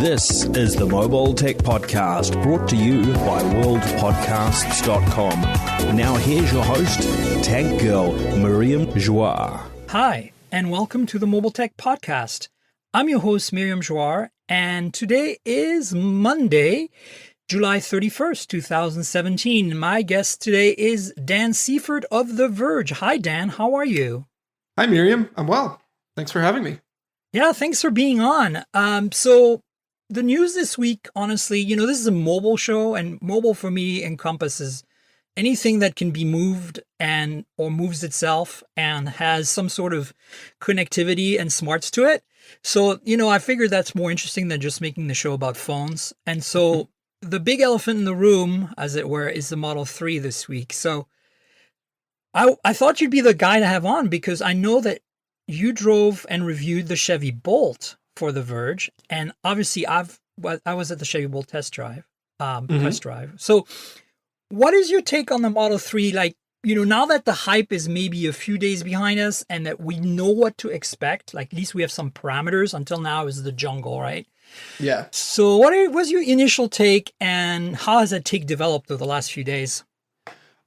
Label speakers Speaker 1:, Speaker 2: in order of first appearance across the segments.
Speaker 1: This is the Mobile Tech Podcast, brought to you by worldpodcasts.com. Now here's your host, Tech Girl Miriam Joire.
Speaker 2: Hi, and welcome to the Mobile Tech Podcast. I'm your host, Miriam Joire, and today is Monday, July 31st, 2017. My guest today is Dan Seifert of The Verge. Hi, Dan. How are you?
Speaker 3: Hi, Miriam. I'm well. Thanks for having me.
Speaker 2: Yeah, thanks for being on. So the news this week, honestly, this is a mobile show, and mobile for me encompasses anything that can be moved or moves itself and has some sort of connectivity and smarts to it. So, I figured that's more interesting than just making the show about phones. And so the big elephant in the room, as it were, is the Model 3 this week. So I thought you'd be the guy to have on because I know that you drove and reviewed the Chevy Bolt for The Verge, and obviously I was at the Chevy Bolt test drive. So what is your take on the Model 3? Like, now that the hype is maybe a few days behind us and that we know what to expect, like at least we have some parameters. Until now is the jungle, right?
Speaker 3: Yeah.
Speaker 2: So what was your initial take, and how has that take developed over the last few days?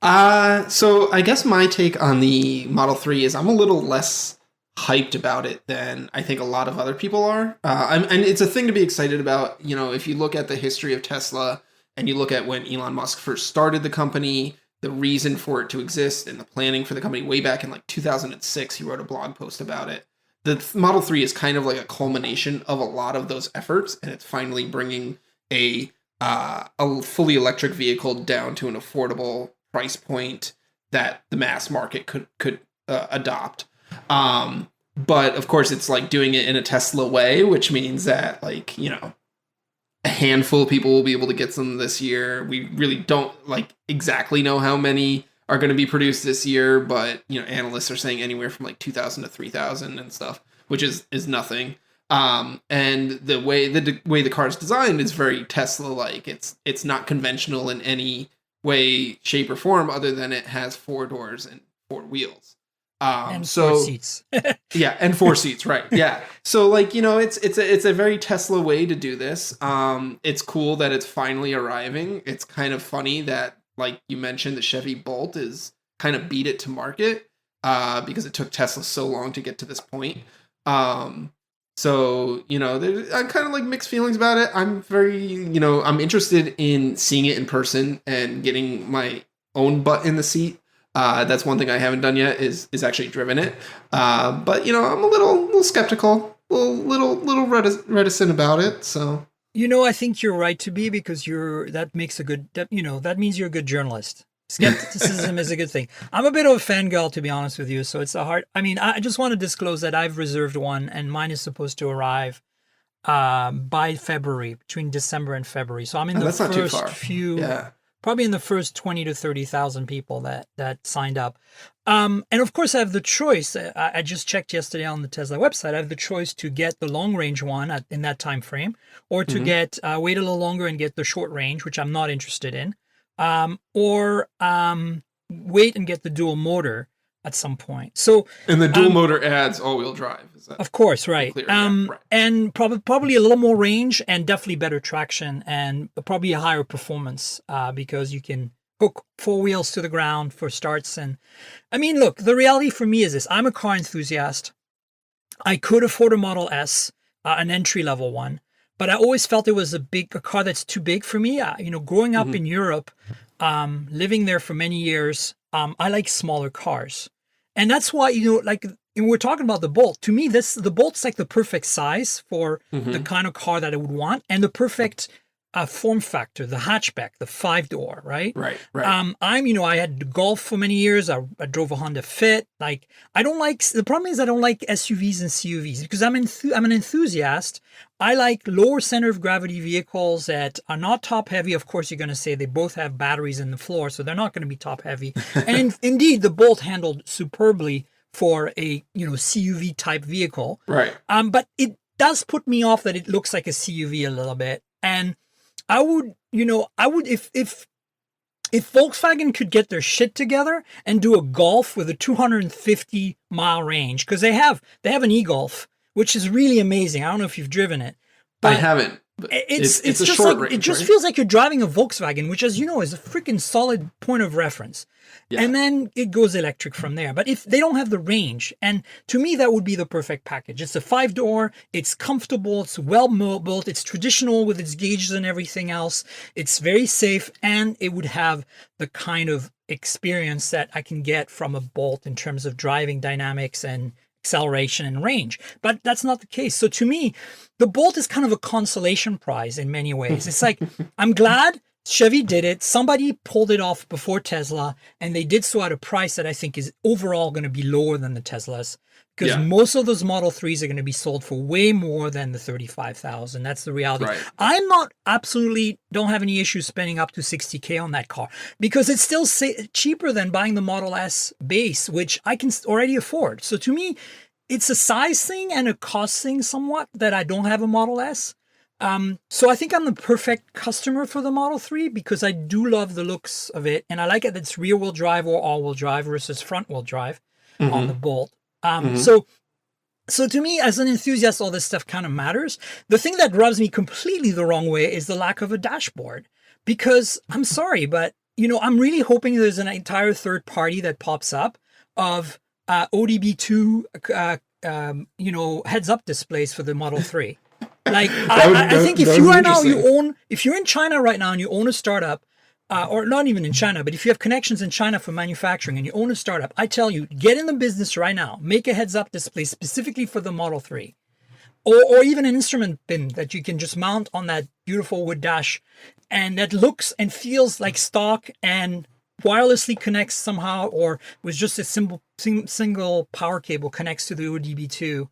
Speaker 3: So I guess my take on the Model 3 is I'm a little less hyped about it than I think a lot of other people are. And it's a thing to be excited about. If you look at the history of Tesla and you look at when Elon Musk first started the company, the reason for it to exist and the planning for the company way back in like 2006, he wrote a blog post about it. The Model 3 is kind of like a culmination of a lot of those efforts, and it's finally bringing a fully electric vehicle down to an affordable price point that the mass market could adopt. But of course it's like doing it in a Tesla way, which means that a handful of people will be able to get some this year. We really don't exactly know how many are going to be produced this year, but analysts are saying anywhere from 2,000 to 3,000 and stuff, which is nothing. And the way the car is designed is very Tesla-like. It's not conventional in any way, shape, or form other than it has 4 doors and 4 wheels.
Speaker 2: And 4 seats.
Speaker 3: Yeah, and 4 seats, right. Yeah. So it's a very Tesla way to do this. It's cool that it's finally arriving. It's kind of funny that, like you mentioned, the Chevy Bolt is kind of beat it to market because it took Tesla so long to get to this point. So, I'm kind of mixed feelings about it. I'm very, I'm interested in seeing it in person and getting my own butt in the seat. That's one thing I haven't done yet is actually driven it. But I'm a little skeptical, little reticent about it. So,
Speaker 2: I think you're right to be, because that means you're a good journalist. Skepticism is a good thing. I'm a bit of a fangirl, to be honest with you. So it's I just want to disclose that I've reserved one, and mine is supposed to arrive by February, between December and February. So I'm in the first few. Yeah. Probably in the first 20 to 30,000 people that signed up. And of course I have the choice. I just checked yesterday on the Tesla website. I have the choice to get the long range one in that time frame, or to get wait a little longer and get the short range, which I'm not interested in, or wait and get the dual motor at some point. So,
Speaker 3: and the dual motor adds all-wheel drive. Is that,
Speaker 2: of course, right.
Speaker 3: Clear? Yeah, right.
Speaker 2: And probably a little more range and definitely better traction and probably a higher performance because you can hook 4 wheels to the ground for starts. And look, the reality for me is this: I'm a car enthusiast. I could afford a Model S, an entry-level one, but I always felt it was a car that's too big for me. Growing up in Europe, living there for many years, I like smaller cars. And that's why, we're talking about the Bolt. To me, the Bolt's like the perfect size for the kind of car that I would want, and the perfect form factor, the hatchback, the 5-door, right?
Speaker 3: Right.
Speaker 2: I had the Golf for many years. I drove a Honda Fit. The problem is I don't like SUVs and CUVs because I'm an enthusiast. I like lower center of gravity vehicles that are not top heavy. Of course, you're going to say they both have batteries in the floor, so they're not going to be top heavy. And indeed, the Bolt handled superbly for a CUV type vehicle.
Speaker 3: Right.
Speaker 2: But it does put me off that it looks like a CUV a little bit. And I would if Volkswagen could get their shit together and do a Golf with a 250-mile range, because they have an e-Golf, which is really amazing. I don't know if you've driven it.
Speaker 3: I haven't. But
Speaker 2: It's
Speaker 3: it's a
Speaker 2: just
Speaker 3: short
Speaker 2: like,
Speaker 3: range,
Speaker 2: it just
Speaker 3: right?
Speaker 2: feels like you're driving a Volkswagen, which, as you know, is a freaking solid point of reference.
Speaker 3: Yeah.
Speaker 2: And then it goes electric from there. But if they don't have the range, and to me, that would be the perfect package. It's a 5-door, it's comfortable, it's well built, it's traditional with its gauges and everything else. It's very safe, and it would have the kind of experience that I can get from a Bolt in terms of driving dynamics and acceleration and range. But that's not the case. So to me, the Bolt is kind of a consolation prize in many ways. It's like, I'm glad Chevy did it. Somebody pulled it off before Tesla, and they did so at a price that I think is overall going to be lower than the Teslas, because
Speaker 3: Yeah.
Speaker 2: most of those Model 3s are going to be sold for way more than the 35,000. That's the reality.
Speaker 3: Right.
Speaker 2: I'm not absolutely don't have any issues spending up to 60K on that car, because it's still cheaper than buying the Model S base, which I can already afford. So to me, it's a size thing and a cost thing somewhat that I don't have a Model S. So I think I'm the perfect customer for the Model 3, because I do love the looks of it, and I like it that it's rear-wheel drive or all-wheel drive versus front-wheel drive on the Bolt. So to me, as an enthusiast, all this stuff kind of matters. The thing that rubs me completely the wrong way is the lack of a dashboard, because I'm sorry, but I'm really hoping there's an entire third party that pops up of ODB2, heads-up displays for the Model 3. Like, I think if you're in China right now and you own a startup, or not even in China, but if you have connections in China for manufacturing and you own a startup, I tell you, get in the business right now. Make a heads-up display specifically for the Model 3. Or even an instrument bin that you can just mount on that beautiful wood dash, and that looks and feels like stock and wirelessly connects somehow, or with just a single power cable connects to the ODB2.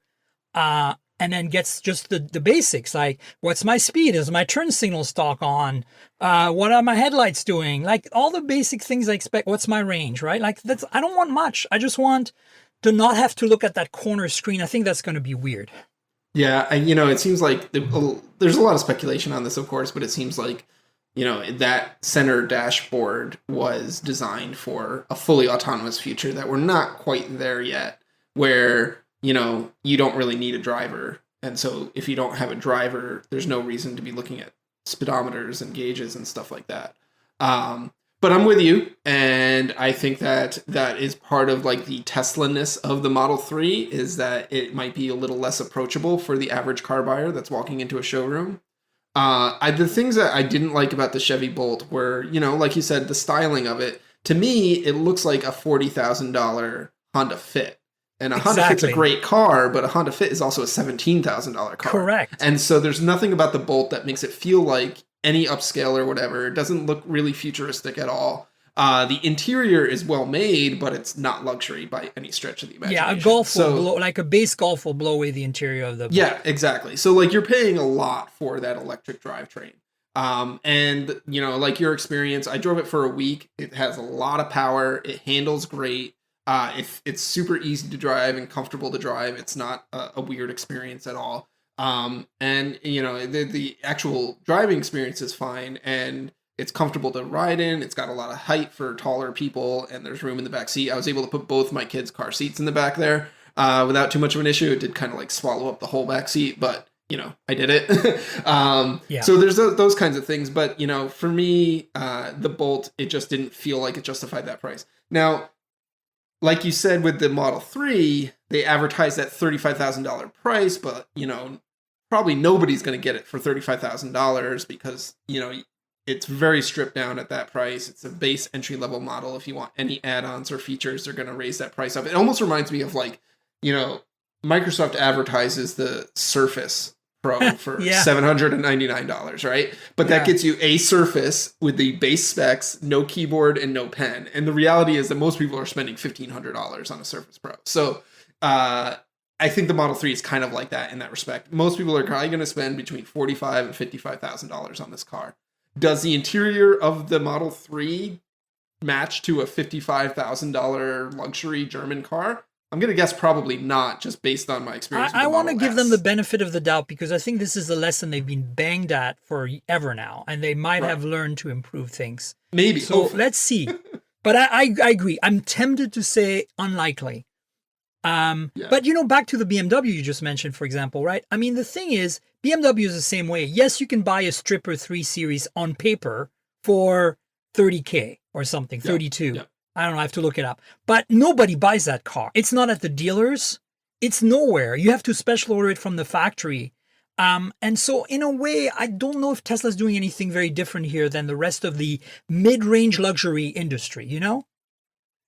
Speaker 2: And then gets just the basics, like, what's my speed? Is my turn signal stock on? What are my headlights doing? Like, all the basic things I expect. What's my range, right? Like, I don't want much. I just want to not have to look at that corner screen. I think that's going to be weird.
Speaker 3: Yeah, and it seems like there's a lot of speculation on this, of course, but it seems like that center dashboard was designed for a fully autonomous future that we're not quite there yet, where you don't really need a driver. And so if you don't have a driver, there's no reason to be looking at speedometers and gauges and stuff like that. But I'm with you. And I think that is part of like the Tesla-ness of the Model 3, is that it might be a little less approachable for the average car buyer that's walking into a showroom. The things that I didn't like about the Chevy Bolt were, like you said, the styling of it. To me, it looks like a $40,000 Honda Fit. And a Honda Fit's a great car, but a Honda Fit is also a $17,000 car.
Speaker 2: Correct.
Speaker 3: And so there's nothing about the Bolt that makes it feel like any upscale or whatever. It doesn't look really futuristic at all. The interior is well made, but it's not luxury by any stretch of the imagination.
Speaker 2: Yeah, a Golf will blow, like a base Golf will blow away the interior of the Bolt.
Speaker 3: Yeah, exactly. So like you're paying a lot for that electric drivetrain. And like your experience, I drove it for a week. It has a lot of power. It handles great. It's super easy to drive and comfortable to drive. It's not a weird experience at all. And the actual driving experience is fine, and it's comfortable to ride in. It's got a lot of height for taller people, and there's room in the back seat. I was able to put both my kids' car seats in the back there without too much of an issue. It did kind of like swallow up the whole back seat, but I did it. So there's those kinds of things. But for me, the Bolt, it just didn't feel like it justified that price. Now, like you said, with the Model 3, they advertised that $35,000 price, but, probably nobody's going to get it for $35,000 because, it's very stripped down at that price. It's a base entry-level model. If you want any add-ons or features, they're going to raise that price up. It almost reminds me of, like, Microsoft advertises the Surface Pro for $799, right? But that gets you a Surface with the base specs, no keyboard and no pen. And the reality is that most people are spending $1,500 on a Surface Pro. So I think the Model 3 is kind of like that in that respect. Most people are probably going to spend between $45,000 and $55,000 on this car. Does the interior of the Model 3 match to a $55,000 luxury German car? I'm going to guess probably not, just based on my experience.
Speaker 2: I want to give them the benefit of the doubt, because I think this is a lesson they've been banged at forever now, and they might have learned to improve things.
Speaker 3: Maybe.
Speaker 2: So let's see. But I agree. I'm tempted to say unlikely. But back to the BMW you just mentioned, for example, right? I mean, the thing is, BMW is the same way. Yes, you can buy a Stripper 3 Series on paper for 30K or something, 32.
Speaker 3: Yeah.
Speaker 2: I don't know, I have to look it up. But nobody buys that car. It's not at the dealers. It's nowhere. You have to special order it from the factory. And so in a way, I don't know if Tesla's doing anything very different here than the rest of the mid-range luxury industry,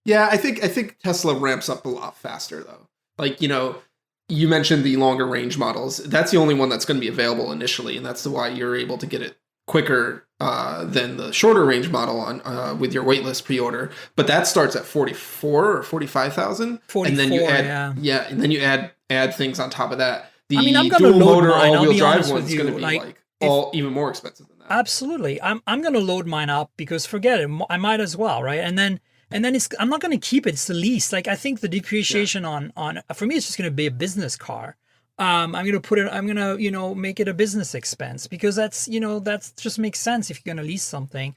Speaker 3: Yeah, I think Tesla ramps up a lot faster though. Like, you mentioned the longer range models. That's the only one that's going to be available initially, and that's why you're able to get it quicker than the shorter range model on with your waitlist pre-order. But that starts at 44 or 45,000, and then you add and then you add things on top of that. The
Speaker 2: I'm gonna
Speaker 3: dual
Speaker 2: load
Speaker 3: motor
Speaker 2: mine.
Speaker 3: all-wheel drive one's going to be
Speaker 2: like
Speaker 3: even more expensive than that.
Speaker 2: Absolutely, I'm gonna load mine up because forget it, I might as well, right? And then I'm not going to keep it. It's the lease. Like I think the depreciation on for me, it's just going to be a business car. I'm going to put it. I'm going to make it a business expense because that's just makes sense if you're going to lease something.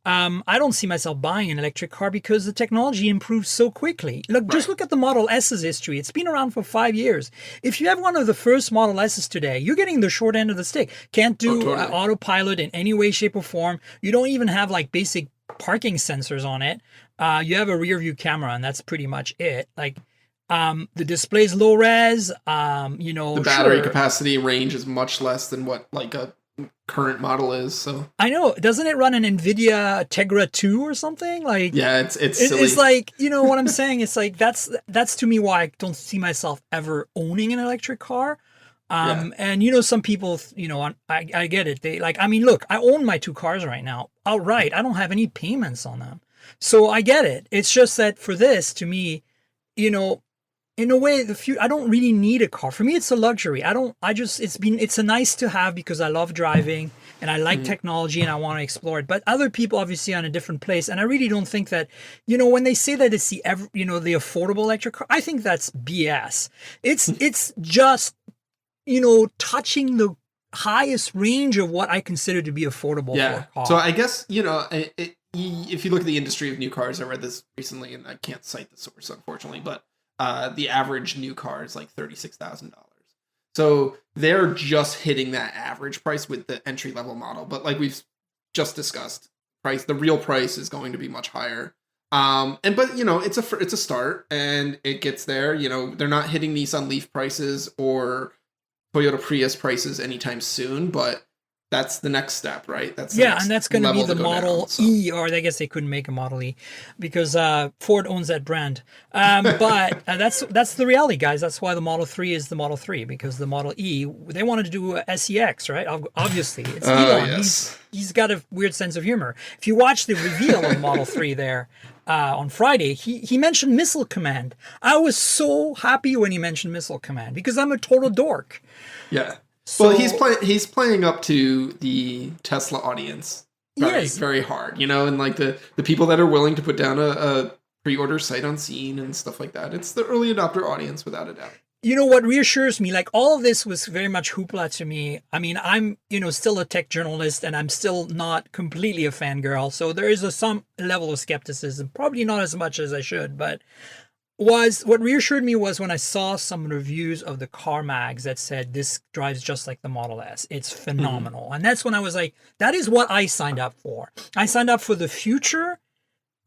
Speaker 2: I don't see myself buying an electric car because the technology improves so quickly. Just look at the Model S's history. It's been around for 5 years. If you have one of the first Model S's today, you're getting the short end of the stick. Can't do autopilot in any way, shape, or form. You don't even have like basic parking sensors on it. You have a rear view camera and that's pretty much it. Like, the display's low res, the
Speaker 3: battery capacity range is much less than what like a current model is. So
Speaker 2: I know, doesn't it run an NVIDIA Tegra 2 or something? Like,
Speaker 3: yeah, it's silly.
Speaker 2: It's like, what I'm saying? It's like, that's to me why I don't see myself ever owning an electric car. And some people, I get it. They like, I mean, look, I own my 2 cars right now outright. I don't have any payments on them. So I get it. It's just that for this, to me, in a way, I don't really need a car. For me, it's a luxury. It's a nice to have because I love driving and I like technology and I want to explore it. But other people obviously are in a different place. And I really don't think that, when they say that it's the affordable electric car, I think that's BS. It's just, touching the highest range of what I consider to be affordable for a car.
Speaker 3: So I guess, if you look at the industry of new cars, I read this recently and I can't cite the source, unfortunately, but the average new car is like $36,000. So they're just hitting that average price with the entry level model. But like we've just discussed, the real price is going to be much higher. But it's a start and it gets there. They're not hitting Nissan Leaf prices or Toyota Prius prices anytime soon, but that's the next step, right? And
Speaker 2: that's going to be the Model E, or I guess they couldn't make a Model E because Ford owns that brand. But that's the reality, guys. That's why the Model 3 is the Model 3, because the Model E, they wanted to do a SEX, right? Obviously, it's Elon. Yes. He's got a weird sense of humor. If you watch the reveal of Model 3 there on Friday, he mentioned Missile Command. I was so happy when he mentioned Missile Command because I'm a total dork.
Speaker 3: Yeah. So, well, he's playing up to the Tesla audience very hard, and like the people that are willing to put down a pre-order sight unseen and stuff like that. It's the early adopter audience without a doubt.
Speaker 2: What reassures me, like all of this was very much hoopla to me. I mean, I'm, still a tech journalist and I'm still not completely a fangirl. So there is some level of skepticism, probably not as much as I should, but what reassured me was when I saw some reviews of the car mags that said this drives just like the Model S. It's phenomenal. Mm-hmm. And that's when I was like, that is what I signed up for. I signed up for the future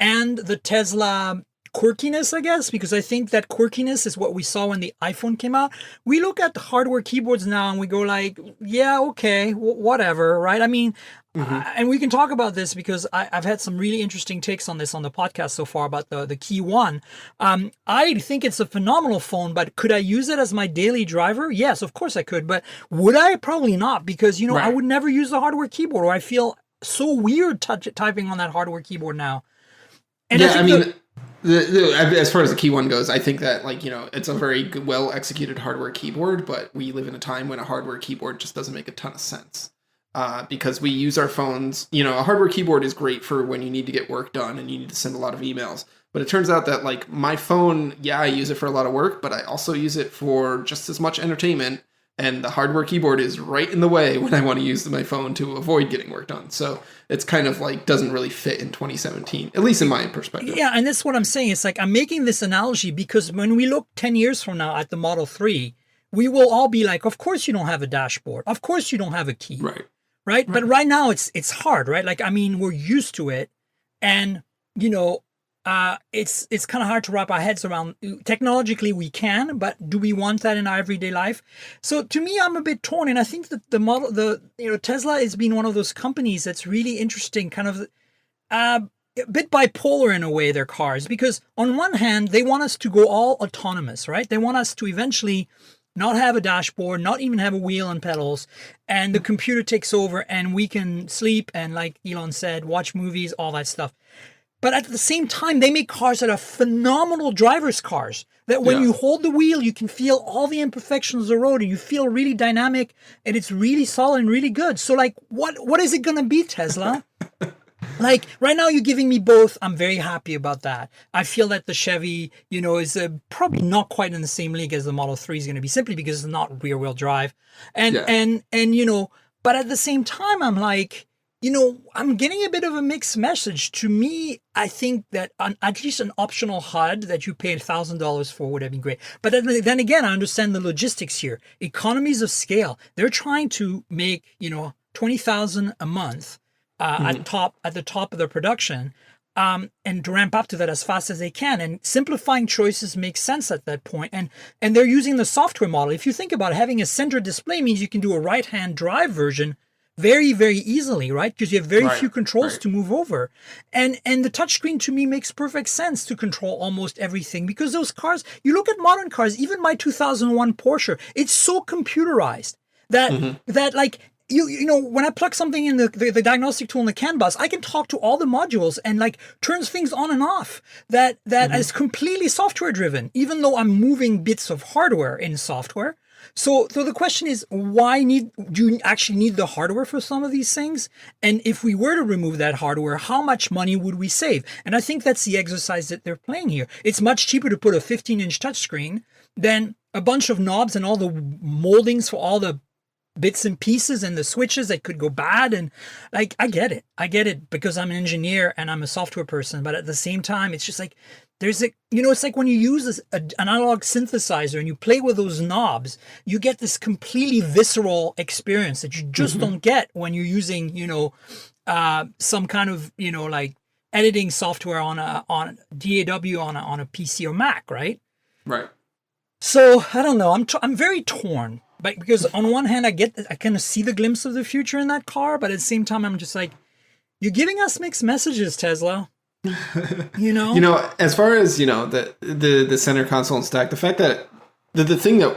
Speaker 2: and the Tesla quirkiness, I guess, because I think that quirkiness is what we saw when the iPhone came out. We look at the hardware keyboards now and we go like, yeah, okay, whatever, right? I mean, and we can talk about this because I've had some really interesting takes on this on the podcast so far about the Key 1. I think it's a phenomenal phone, but could I use it as my daily driver? Yes, of course I could, but would I? Probably not, because, I would never use the hardware keyboard, or I feel so weird typing on that hardware keyboard now. And
Speaker 3: as far as the Key 1 goes, I think that it's a very good, well executed hardware keyboard, but we live in a time when a hardware keyboard just doesn't make a ton of sense. Because we use our phones, a hardware keyboard is great for when you need to get work done and you need to send a lot of emails. But it turns out that my phone, I use it for a lot of work, but I also use it for just as much entertainment and the hardware keyboard is right in the way when I want to use my phone to avoid getting work done. So it's kind of like doesn't really fit in 2017, at least in my perspective.
Speaker 2: Yeah, and that's what I'm saying. It's like I'm making this analogy because when we look 10 years from now at the Model 3, we will all be like, of course you don't have a dashboard. Of course you don't have a key. Right? But right now it's hard, right? Like, I mean, we're used to it. And, you know, it's kind of hard to wrap our heads around. Technologically, we can, but do we want that in our everyday life? So to me, I'm a bit torn, and I think that Tesla has been one of those companies that's really interesting, kind of a bit bipolar in a way. Their cars, because on one hand, they want us to go all autonomous, right? They want us to eventually not have a dashboard, not even have a wheel and pedals, and the computer takes over, and we can sleep and, like Elon said, watch movies, all that stuff. But at the same time, they make cars that are phenomenal driver's cars. That when you hold the wheel, you can feel all the imperfections of the road, and you feel really dynamic, and it's really solid and really good. So, like, what is it going to be, Tesla? Like, right now, you're giving me both. I'm very happy about that. I feel that the Chevy, you know, is probably not quite in the same league as the Model 3 is going to be, simply because it's not rear-wheel drive. And you know, but at the same time, I'm like, you know, I'm getting a bit of a mixed message. To me, I think that at least an optional HUD that you paid $1,000 for would have been great. But then again, I understand the logistics here. Economies of scale. They're trying to make, you know, $20,000 a month at the top of their production, and to ramp up to that as fast as they can. And simplifying choices makes sense at that point. And they're using the software model. If you think about it, having a center display means you can do a right-hand drive version very, very easily, right? Because you have very few controls to move over. And the touchscreen to me makes perfect sense to control almost everything, because those cars, you look at modern cars, even my 2001 Porsche, it's so computerized that like, you know, when I plug something in the diagnostic tool in the CAN bus, I can talk to all the modules and like turns things on and off. That is completely software driven, even though I'm moving bits of hardware in software. So the question is, do you actually need the hardware for some of these things? And if we were to remove that hardware, how much money would we save? And I think that's the exercise that they're playing here. It's much cheaper to put a 15-inch touchscreen than a bunch of knobs and all the moldings for all the bits and pieces and the switches that could go bad. And like, I get it because I'm an engineer and I'm a software person. But at the same time, it's just like, it's like when you use an analog synthesizer and you play with those knobs, you get this completely visceral experience that you just don't get when you're using, some kind of, like editing software on DAW on a PC or Mac, right?
Speaker 3: Right.
Speaker 2: So I don't know. I'm very torn, but because on one hand I kind of see the glimpse of the future in that car, but at the same time I'm just like, you're giving us mixed messages, Tesla.
Speaker 3: As far as the center console and stack, the fact that the thing that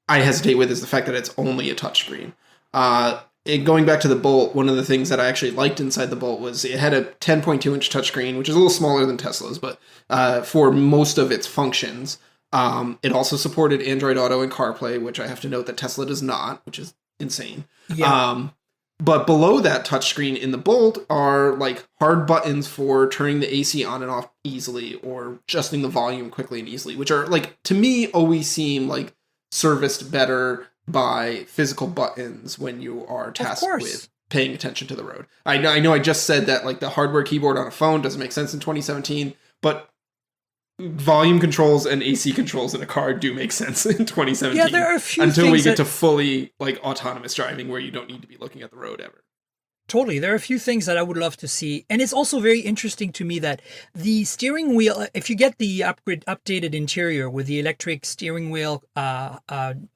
Speaker 3: I hesitate with is the fact that it's only a touchscreen. Going back to the Bolt, one of the things that I actually liked inside the Bolt was it had a 10.2 inch touchscreen, which is a little smaller than Tesla's, but for most of its functions, it also supported Android Auto and CarPlay, which I have to note that Tesla does not, which is insane. Yeah. But below that touchscreen in the Bolt are like hard buttons for turning the AC on and off easily or adjusting the volume quickly and easily, which are like, to me, always seem like serviced better by physical buttons when you are tasked with paying attention to the road. I know I just said that like the hardware keyboard on a phone doesn't make sense in 2017, but volume controls and AC controls in a car do make sense in 2017.
Speaker 2: Yeah, there are a few
Speaker 3: until we get
Speaker 2: to
Speaker 3: fully like autonomous driving where you don't need to be looking at the road ever.
Speaker 2: Totally. There are a few things that I would love to see. And it's also very interesting to me that the steering wheel, if you get the updated interior with the electric steering wheel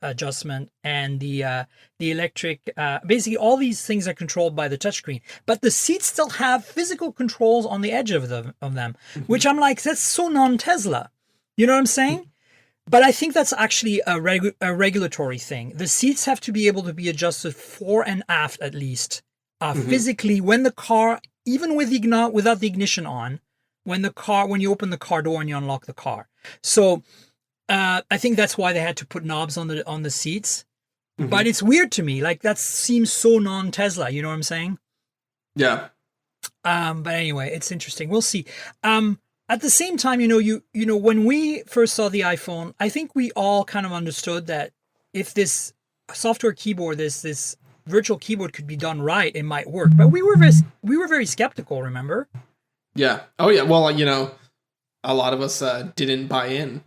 Speaker 2: adjustment and the electric, basically all these things are controlled by the touchscreen. But the seats still have physical controls on the edge of them, which I'm like, that's so non-Tesla. You know what I'm saying? But I think that's actually a regulatory thing. The seats have to be able to be adjusted fore and aft at least. Physically, when the car, even with without the ignition on, when you open the car door and you unlock the car. So I think that's why they had to put knobs on the seats. But it's weird to me. Like, that seems so non-Tesla. You know what I'm saying?
Speaker 3: Yeah.
Speaker 2: But anyway, it's interesting. We'll see. At the same time, when we first saw the iPhone, I think we all kind of understood that if this software keyboard, this virtual keyboard could be done right, it might work. But we were very skeptical. Remember?
Speaker 3: Yeah. Oh yeah. Well, a lot of us didn't buy in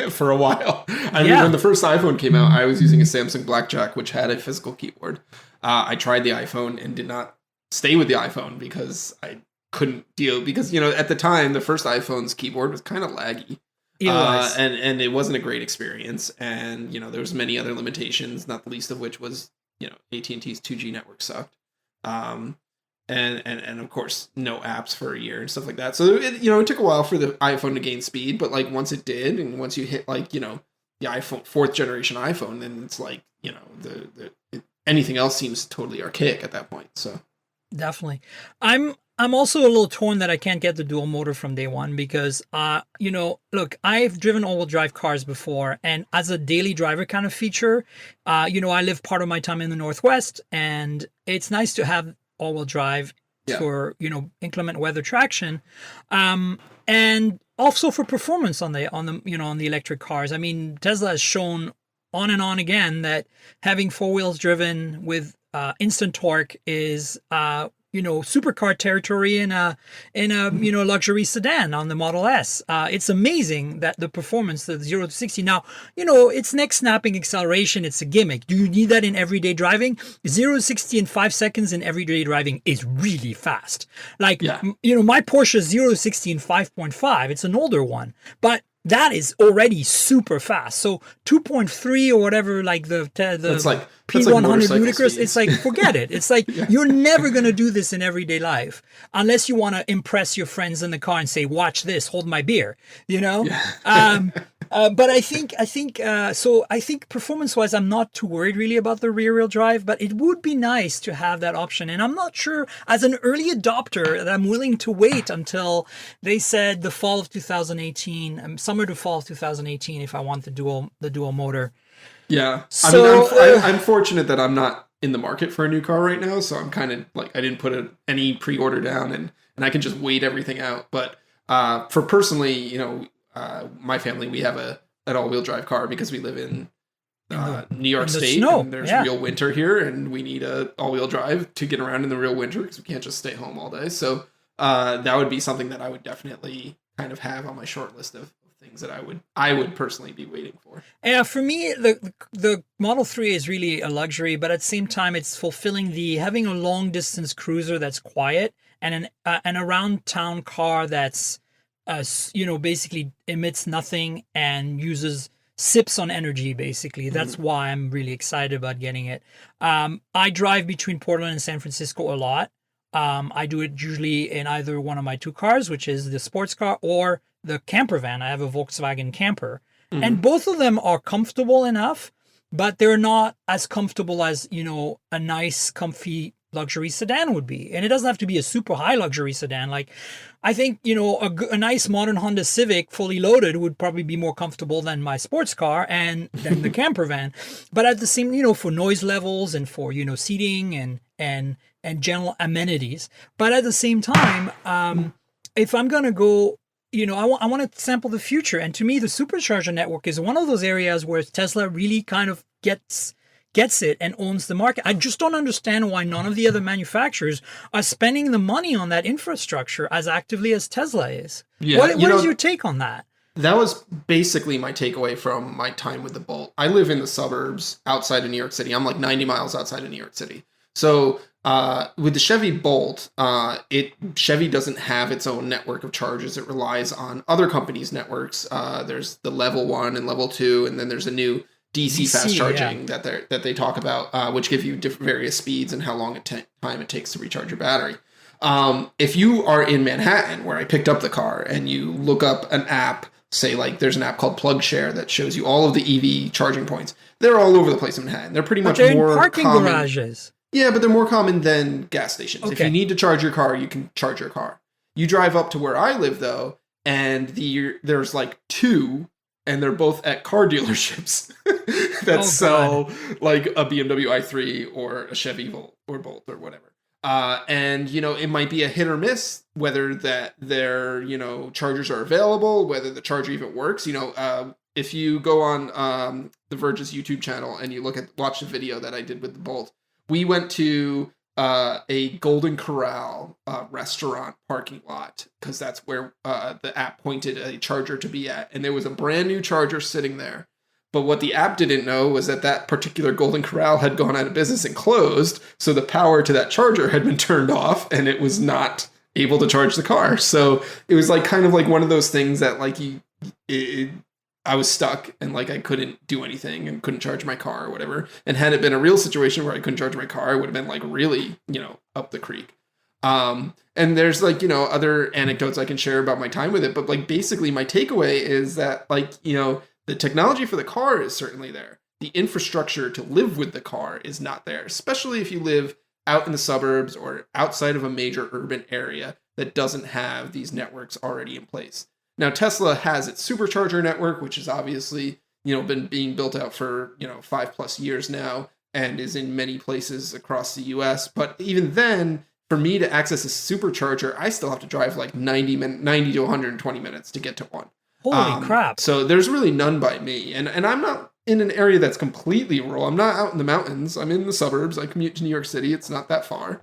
Speaker 3: for a while. I mean, when the first iPhone came out, I was using a Samsung Blackjack, which had a physical keyboard. I tried the iPhone and did not stay with the iPhone because I couldn't deal, because, at the time, the first iPhone's keyboard was kind of laggy.
Speaker 2: It was.
Speaker 3: And it wasn't a great experience. And, there was many other limitations, not the least of which was, AT&T's 2G network sucked. And of course, no apps for a year and stuff like that. So it took a while for the iPhone to gain speed, but like once it did, and once you hit like the iPhone 4th generation iPhone, then it's like anything else seems totally archaic at that point. So
Speaker 2: definitely, I'm also a little torn that I can't get the dual motor from day one because look, I've driven all-wheel drive cars before, and as a daily driver kind of feature, I live part of my time in the Northwest, and it's nice to have all-wheel drive for inclement weather traction, and also for performance on the electric cars. I mean, Tesla has shown on and on again that having four wheels driven with instant torque is supercar territory in a luxury sedan on the Model S. It's amazing that the performance, the 0 to 60. Now, it's neck snapping acceleration. It's a gimmick. Do you need that in everyday driving? 0 to 60 in 5 seconds in everyday driving is really fast. My Porsche 0 to 60 in 5.5. It's an older one, but that is already super fast. So 2.3 or whatever, like the P100 ludicrous. It's like, forget it. It's like you're never going to do this in everyday life unless you want to impress your friends in the car and say, watch this, hold my beer, but I think performance wise, I'm not too worried really about the rear wheel drive, but it would be nice to have that option. And I'm not sure, as an early adopter, that I'm willing to wait until they said the fall of 2018, summer to fall of 2018, if I want the dual motor.
Speaker 3: Yeah.
Speaker 2: So,
Speaker 3: I'm fortunate that I'm not in the market for a new car right now. So I'm kind of like, I didn't put any pre-order down and I can just wait everything out. But for personally, my family, we have an all-wheel drive car because we live in New York State.
Speaker 2: Snow.
Speaker 3: And there's real winter here, and we need a all-wheel drive to get around in the real winter because we can't just stay home all day. So that would be something that I would definitely kind of have on my short list of things that I would personally be waiting for.
Speaker 2: Yeah, for me, the Model 3 is really a luxury, but at the same time, it's fulfilling having a long distance cruiser that's quiet and an around town car that's basically emits nothing and sips on energy, basically. That's why I'm really excited about getting it. I drive between Portland and San Francisco a lot. I do it usually in either one of my two cars, which is the sports car or the camper van. I have a Volkswagen camper. And both of them are comfortable enough, but they're not as comfortable as, a nice, comfy luxury sedan would be. And it doesn't have to be a super high luxury sedan. Like, I think, a nice modern Honda Civic fully loaded would probably be more comfortable than my sports car and than the camper van. But at the same, for noise levels and for, seating and general amenities. But at the same time, if I'm going to go, I want to sample the future. And to me, the supercharger network is one of those areas where Tesla really kind of gets it and owns the market. I just don't understand why none of the other manufacturers are spending the money on that infrastructure as actively as Tesla is. Yeah, what is your take on that?
Speaker 3: That was basically my takeaway from my time with the Bolt. I live in the suburbs outside of New York City. I'm like 90 miles outside of New York City. So with the Chevy Bolt, Chevy doesn't have its own network of chargers. It relies on other companies' networks. There's the level 1 and level 2, and then there's a new DC fast charging that they talk about, which give you different various speeds and how long time it takes to recharge your battery. If you are in Manhattan, where I picked up the car, and you look up an app, say like there's an app called PlugShare that shows you all of the EV charging points. They're all over the place in Manhattan. They're pretty much more
Speaker 2: parking
Speaker 3: common.
Speaker 2: Garages.
Speaker 3: Yeah, but they're more common than gas stations.
Speaker 2: Okay.
Speaker 3: If you need to charge your car, you can charge your car. You drive up to where I live, though, and there's like 2, and they're both at car dealerships that sell like a BMW i3 or a Chevy Bolt or whatever. And, it might be a hit or miss whether that their, chargers are available, whether the charger even works. if you go on the Verge's YouTube channel and you watch the video that I did with the Bolt, we went to a Golden Corral restaurant parking lot because that's where the app pointed a charger to be at, and there was a brand new charger sitting there. But what the app didn't know was that particular Golden Corral had gone out of business and closed, so the power to that charger had been turned off, and it was not able to charge the car. So it was like kind of like one of those things that like I was stuck and like I couldn't do anything and couldn't charge my car or whatever. And had it been a real situation where I couldn't charge my car, it would have been like really, up the creek. And there's like, other anecdotes I can share about my time with it. But like basically my takeaway is that like, the technology for the car is certainly there. The infrastructure to live with the car is not there, especially if you live out in the suburbs or outside of a major urban area that doesn't have these networks already in place. Now, Tesla has its supercharger network, which is obviously, been being built out for, 5+ years now and is in many places across the US. But even then, for me to access a supercharger, I still have to drive like 90 to 120 minutes to get to one.
Speaker 2: Holy crap.
Speaker 3: So there's really none by me. And I'm not in an area that's completely rural. I'm not out in the mountains. I'm in the suburbs. I commute to New York City. It's not that far.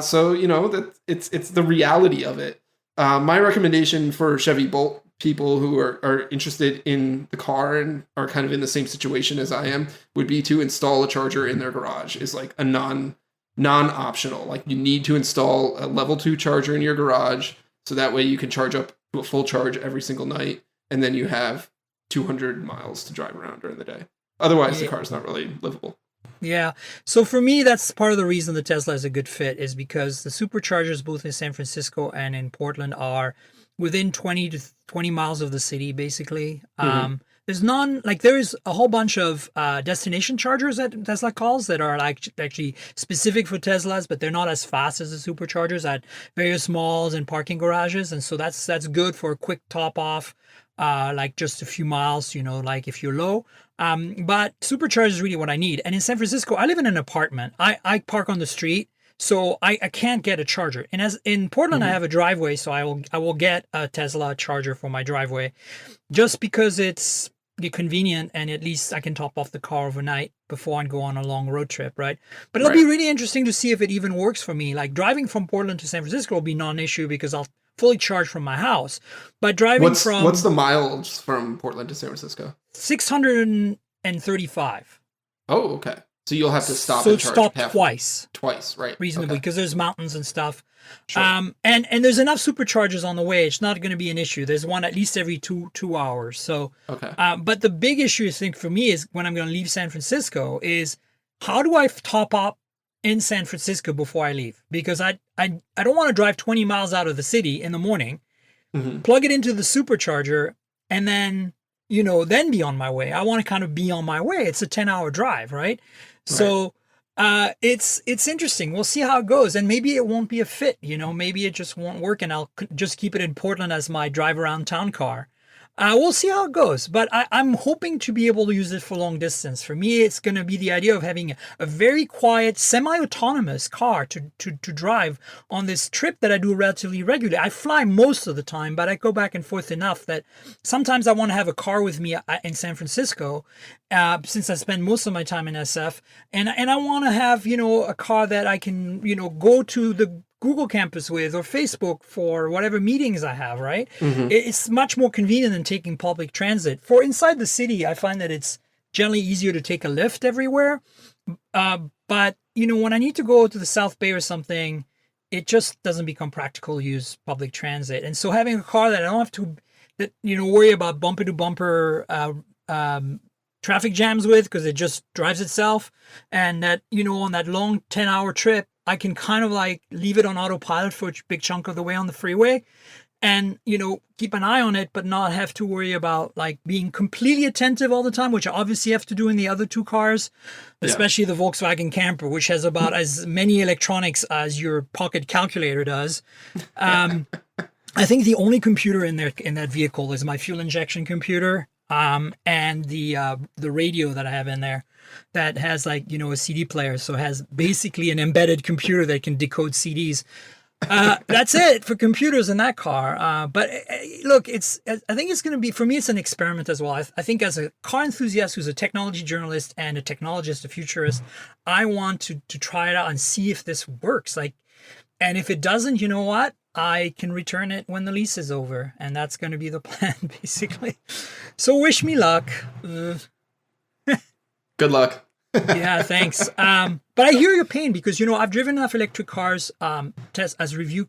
Speaker 3: So, that it's the reality of it. My recommendation for Chevy Bolt people who are interested in the car and are kind of in the same situation as I am would be to install a charger in their garage. Is like a non-optional. Like you need to install a level 2 charger in your garage so that way you can charge up to a full charge every single night, and then you have 200 miles to drive around during the day. Otherwise, the car's not really livable.
Speaker 2: Yeah. So for me, that's part of the reason the Tesla is a good fit is because the superchargers both in San Francisco and in Portland are within 20 miles of the city, basically. There's there is a whole bunch of destination chargers that Tesla calls that are like actually specific for Teslas, but they're not as fast as the superchargers at various malls and parking garages. And so that's good for a quick top off, like just a few miles, like if you're low. But supercharger is really what I need. And in San Francisco, I live in an apartment. I park on the street. So I can't get a charger. And as in Portland, I have a driveway, so I will get a Tesla charger for my driveway just because it's convenient and at least I can top off the car overnight before I go on a long road trip, right? But it'll be really interesting to see if it even works for me. Like driving from Portland to San Francisco will be non-issue because I'll fully charge from my house. But driving
Speaker 3: what's the miles from Portland to San Francisco?
Speaker 2: 635.
Speaker 3: Oh, okay. So you'll have to stop
Speaker 2: so
Speaker 3: and charge
Speaker 2: stop twice,
Speaker 3: right?
Speaker 2: Reasonably, because there's mountains and stuff.
Speaker 3: Sure.
Speaker 2: And there's enough superchargers on the way. It's not going to be an issue. There's one at least every two hours. So,
Speaker 3: okay.
Speaker 2: But the big issue I think for me is when I'm going to leave San Francisco is how do I top up in San Francisco before I leave? Because I don't want to drive 20 miles out of the city in the morning, plug it into the supercharger, and then then be on my way. I want to kind of be on my way. It's a 10-hour drive, right? So it's interesting. We'll see how it goes. And maybe it won't be a fit, maybe it just won't work and I'll just keep it in Portland as my drive around town car. We'll see how it goes, but I'm hoping to be able to use it for long distance. For me, it's going to be the idea of having a very quiet, semi-autonomous car to drive on this trip that I do relatively regularly. I fly most of the time, but I go back and forth enough that sometimes I want to have a car with me in San Francisco, since I spend most of my time in SF, and I want to have, a car that I can, go to the Google campus with or Facebook for whatever meetings I have, right? It's much more convenient than taking public transit. For inside the city, I find that it's generally easier to take a Lyft everywhere. But, when I need to go to the South Bay or something, it just doesn't become practical to use public transit. And so having a car that I don't have to, worry about bumper to bumper traffic jams with because it just drives itself, and that, on that long 10-hour trip, I can kind of like leave it on autopilot for a big chunk of the way on the freeway and, keep an eye on it, but not have to worry about like being completely attentive all the time, which I obviously have to do in the other two cars, especially the Volkswagen Camper, which has about as many electronics as your pocket calculator does. I think the only computer in that vehicle is my fuel injection computer. And the radio that I have in there that has like, a CD player. So it has basically an embedded computer that can decode CDs. That's it for computers in that car. But look, I think it's going to be, for me, it's an experiment as well. I think as a car enthusiast who's a technology journalist and a technologist, a futurist, I want to try it out and see if this works. Like, and if it doesn't, you know what? I can return it when the lease is over, and that's going to be the plan, basically. So wish me luck.
Speaker 3: Good luck.
Speaker 2: Yeah, thanks. But I hear your pain because I've driven enough electric cars, as reviewed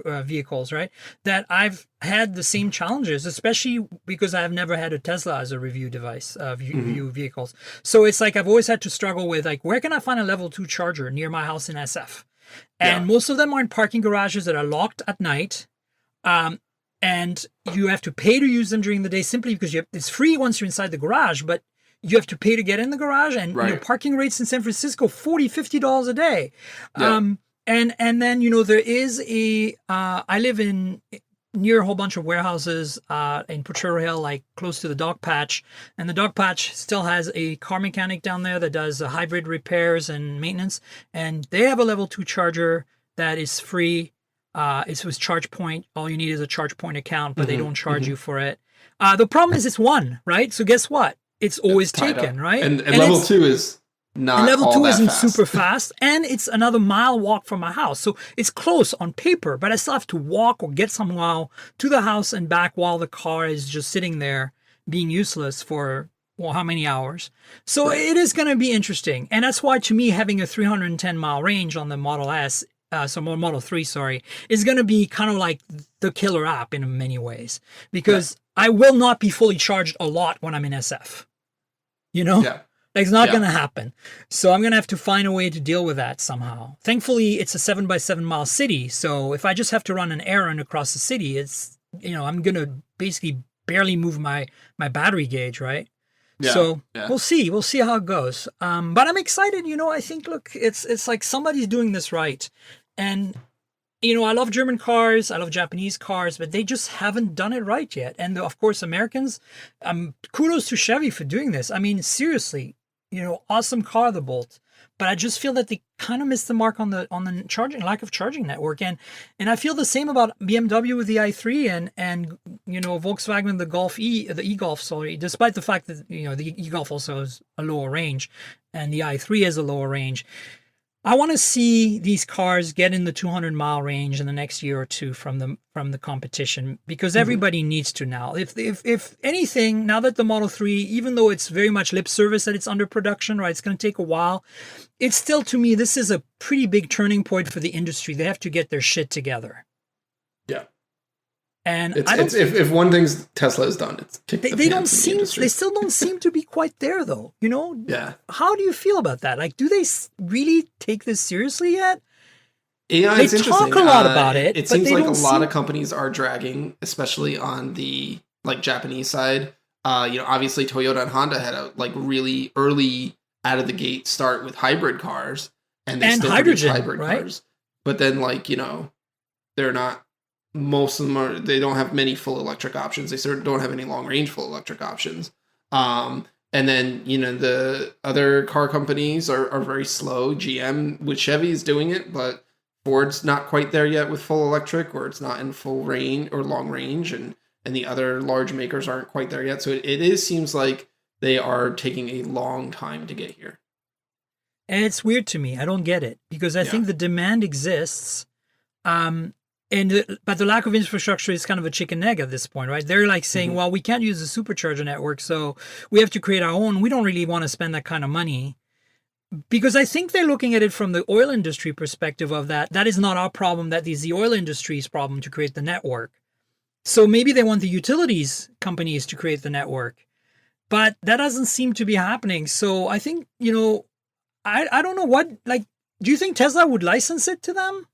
Speaker 2: vehicles, right? That I've had the same challenges, especially because I've never had a Tesla as a review device, review vehicles. So it's like I've always had to struggle with like, where can I find a level 2 charger near my house in SF? And most of them are in parking garages that are locked at night. And you have to pay to use them during the day simply because it's free once you're inside the garage, but you have to pay to get in the garage, and parking rates in San Francisco, $40-50 a day. Yeah. And then there is I live near a whole bunch of warehouses in Potrero Hill, like close to the dog patch, and the dog patch still has a car mechanic down there that does hybrid repairs and maintenance, and they have a level 2 charger that is free. It's with ChargePoint. All you need is a ChargePoint account, but they don't charge you for it. The problem is it's one, right? So guess what? It's always taken, right?
Speaker 3: And level 2 is not
Speaker 2: and level
Speaker 3: all
Speaker 2: 2
Speaker 3: that
Speaker 2: isn't
Speaker 3: fast.
Speaker 2: super fast, and it's another mile walk from my house. So it's close on paper, but I still have to walk or get somehow to the house and back while the car is just sitting there being useless for, how many hours? So it is going to be interesting. And that's why, to me, having a 310-mile range on the Model S, Model 3, is going to be kind of like the killer app in many ways. Because I will not be fully charged a lot when I'm in SF.
Speaker 3: Yeah.
Speaker 2: It's not going to happen. So I'm going to have to find a way to deal with that somehow. Thankfully, it's a 7x7 mile city. So if I just have to run an errand across the city, it's, I'm going to basically barely move my battery gauge, right? Yeah, so we'll see. We'll see how it goes. But I'm excited. I think, look, it's like somebody's doing this right. And I love German cars, I love Japanese cars, but they just haven't done it right yet. And of course, Americans, kudos to Chevy for doing this. I mean, seriously, awesome car, the Bolt. But I just feel that they kind of missed the mark on the lack of charging network. And I feel the same about BMW with the i3 and Volkswagen, the e-Golf, despite the fact that, the e-Golf also has a lower range and the i3 has a lower range. I want to see these cars get in the 200-mile range in the next year or two from the competition, because everybody needs to now. If anything, now that the Model 3, even though it's very much lip service that it's under production, right, it's going to take a while, it's still, to me, this is a pretty big turning point for the industry. They have to get their shit together.
Speaker 3: Yeah.
Speaker 2: And
Speaker 3: if one thing Tesla has done, it's kicked
Speaker 2: they still don't seem to be quite there, though.
Speaker 3: Yeah.
Speaker 2: How do you feel about that? Like, do they really take this seriously yet?
Speaker 3: Yeah,
Speaker 2: they
Speaker 3: it's interesting.
Speaker 2: talk a lot about it.
Speaker 3: It seems like a lot of companies are dragging, especially on the Japanese side. Obviously Toyota and Honda had a really early out of the gate start with hybrid cars, and they still produce hybrid cars. But then they're not. Most of them they don't have many full electric options. They certainly don't have any long range full electric options. And then, the other car companies are very slow. GM with Chevy is doing it, but Ford's not quite there yet with full electric, or it's not in full range or long range. And the other large makers aren't quite there yet. So it seems like they are taking a long time to get here.
Speaker 2: And it's weird to me. I don't get it, because I think the demand exists. But the lack of infrastructure is kind of a chicken egg at this point, right? They're like saying, well, we can't use the supercharger network, so we have to create our own. We don't really want to spend that kind of money, because I think they're looking at it from the oil industry perspective of that is not our problem, that is the oil industry's problem to create the network. So maybe they want the utilities companies to create the network, but that doesn't seem to be happening. So I think, I don't know what, do you think Tesla would license it to them?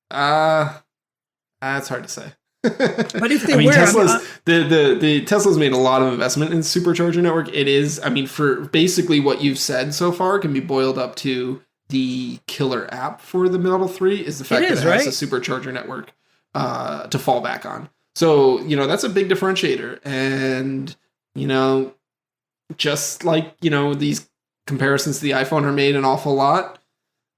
Speaker 3: That's hard to say.
Speaker 2: But if they
Speaker 3: the Tesla's made a lot of investment in supercharger network. It is, for basically what you've said so far, can be boiled up to the killer app for the Model 3 is the fact that it has a supercharger network to fall back on. So, that's a big differentiator. And, just like, these comparisons to the iPhone are made an awful lot,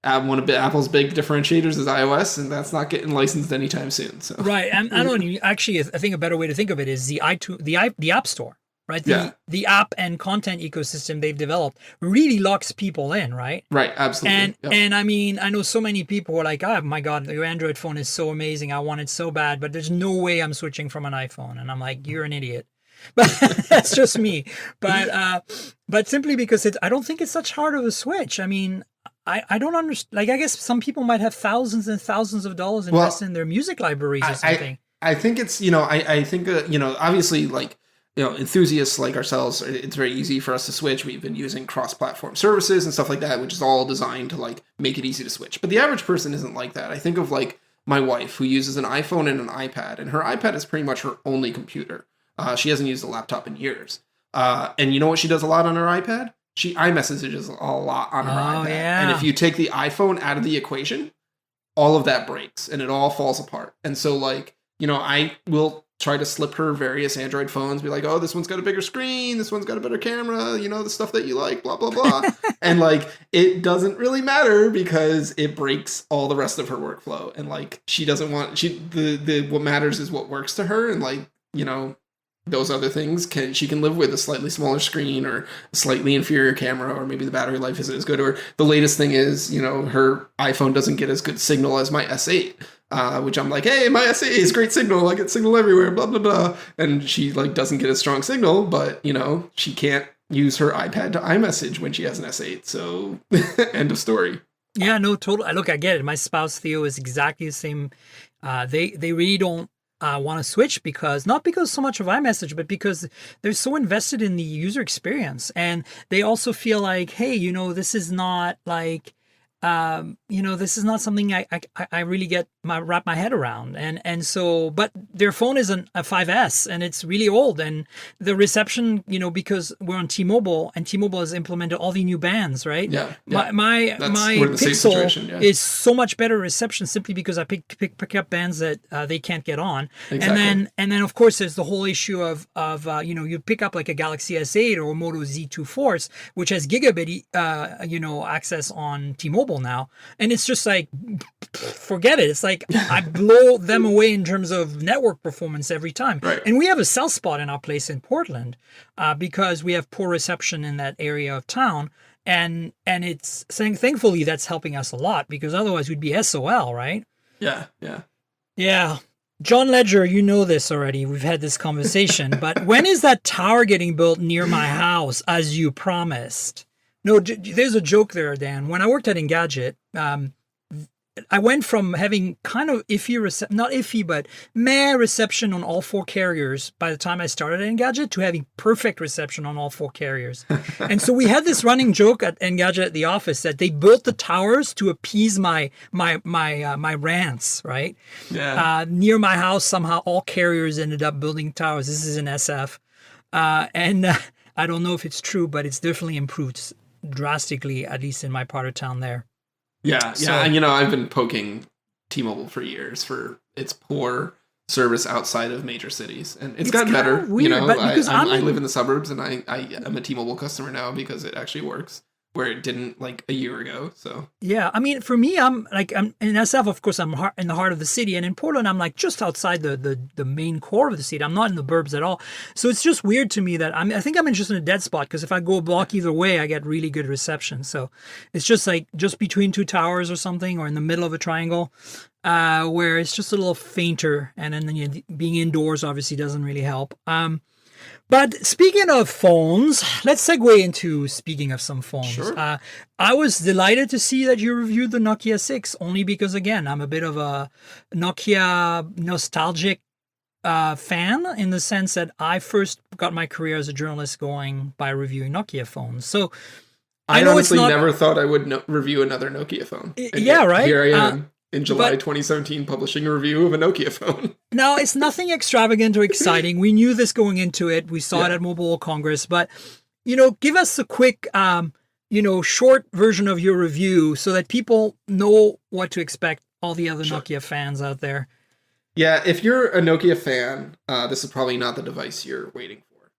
Speaker 3: one of Apple's big differentiators is iOS, and that's not getting licensed anytime soon. So
Speaker 2: right, and I don't even, actually, I think a better way to think of it is the the App Store, right? The app and content ecosystem they've developed really locks people in, right?
Speaker 3: Right, absolutely.
Speaker 2: And I mean, I know so many people who are like, oh my God, your Android phone is so amazing. I want it so bad, but there's no way I'm switching from an iPhone. And I'm like, you're an idiot. But that's just me. But simply because I don't think it's such hard of a switch. I mean, I don't understand. Like, I guess some people might have thousands and thousands of dollars invested in their music libraries or something.
Speaker 3: I think it's, I think, obviously, like, enthusiasts like ourselves, it's very easy for us to switch. We've been using cross-platform services and stuff like that, which is all designed to, like, make it easy to switch. But the average person isn't like that. I think of, like, my wife, who uses an iPhone and an iPad, and her iPad is pretty much her only computer. She hasn't used a laptop in years. And you know what she does a lot on her iPad? She iMessages a lot on her iPad.
Speaker 2: Yeah.
Speaker 3: And if you take the iPhone out of the equation, all of that breaks and it all falls apart. And so, like, I will try to slip her various Android phones, be like, oh, this one's got a bigger screen, this one's got a better camera, the stuff that you like, blah, blah, blah. And, like, it doesn't really matter because it breaks all the rest of her workflow. And, like, she doesn't want, what matters is what works to her. And, like, those other things she can live with a slightly smaller screen or a slightly inferior camera, or maybe the battery life isn't as good. Or the latest thing is, her iPhone doesn't get as good signal as my S8, which I'm like, hey, my S8 is great signal. I get signal everywhere, blah, blah, blah. And she, like, doesn't get a strong signal, but, she can't use her iPad to iMessage when she has an S8. So end of story.
Speaker 2: Yeah, no, totally. Look, I get it. My spouse, Theo, is exactly the same. They really don't want to switch not because so much of iMessage, but because they're so invested in the user experience, and they also feel like, hey, this is not like, this is not something I really wrap my head around, and so, but their phone is a 5S and it's really old, and the reception, because we're on T-Mobile and T-Mobile has implemented all the new bands, right?
Speaker 3: Yeah.
Speaker 2: My Pixel is so much better reception simply because I pick up bands that they can't get on. Exactly. And then of course there's the whole issue of you pick up like a Galaxy S8 or a Moto Z2 Force, which has gigabit access on T-Mobile now, and it's just like, forget it. It's like I blow them away in terms of network performance every time.
Speaker 3: Right.
Speaker 2: And we have a cell spot in our place in Portland because we have poor reception in that area of town, and it's saying, thankfully that's helping us a lot, because otherwise we'd be SOL, right? Yeah. John Ledger, you know this already. We've had this conversation, but when is that tower getting built near my house as you promised? No, there's a joke there, Dan. When I worked at Engadget, I went from having kind of not iffy, but meh reception on all four carriers by the time I started at Engadget to having perfect reception on all four carriers. And so we had this running joke at Engadget at the office that they built the towers to appease my rants, right?
Speaker 3: Yeah.
Speaker 2: Near my house, somehow all carriers ended up building towers. This is in SF. And I don't know if it's true, but it's definitely improved drastically, at least in my part of town there.
Speaker 3: Yeah. And I've been poking T-Mobile for years for its poor service outside of major cities, and it's gotten better.
Speaker 2: Weird, but because
Speaker 3: I live in the suburbs, and I am a T-Mobile customer now because it actually works, where it didn't like a year ago. So
Speaker 2: yeah, I mean, for me, I'm in SF, of course, I'm in the heart of the city, and in Portland, I'm like just outside the main core of the city. I'm not in the burbs at all. So it's just weird to me that I think I'm just in a dead spot, because if I go a block either way, I get really good reception. So it's just like just between two towers or something, or in the middle of a triangle, where it's just a little fainter, and then being indoors obviously doesn't really help. But speaking of phones, let's segue into speaking of some phones.
Speaker 3: Sure.
Speaker 2: I was delighted to see that you reviewed the Nokia 6, only because, again, I'm a bit of a Nokia nostalgic fan, in the sense that I first got my career as a journalist going by reviewing Nokia phones. So
Speaker 3: I honestly never thought I would review another Nokia phone.
Speaker 2: Right?
Speaker 3: Here I am. In July 2017, publishing a review of a Nokia phone.
Speaker 2: Now, it's nothing extravagant or exciting. We knew this going into it. We saw it at Mobile World Congress. But, give us a quick, short version of your review so that people know what to expect, all the other Nokia fans out there.
Speaker 3: Yeah, if you're a Nokia fan, this is probably not the device you're waiting for,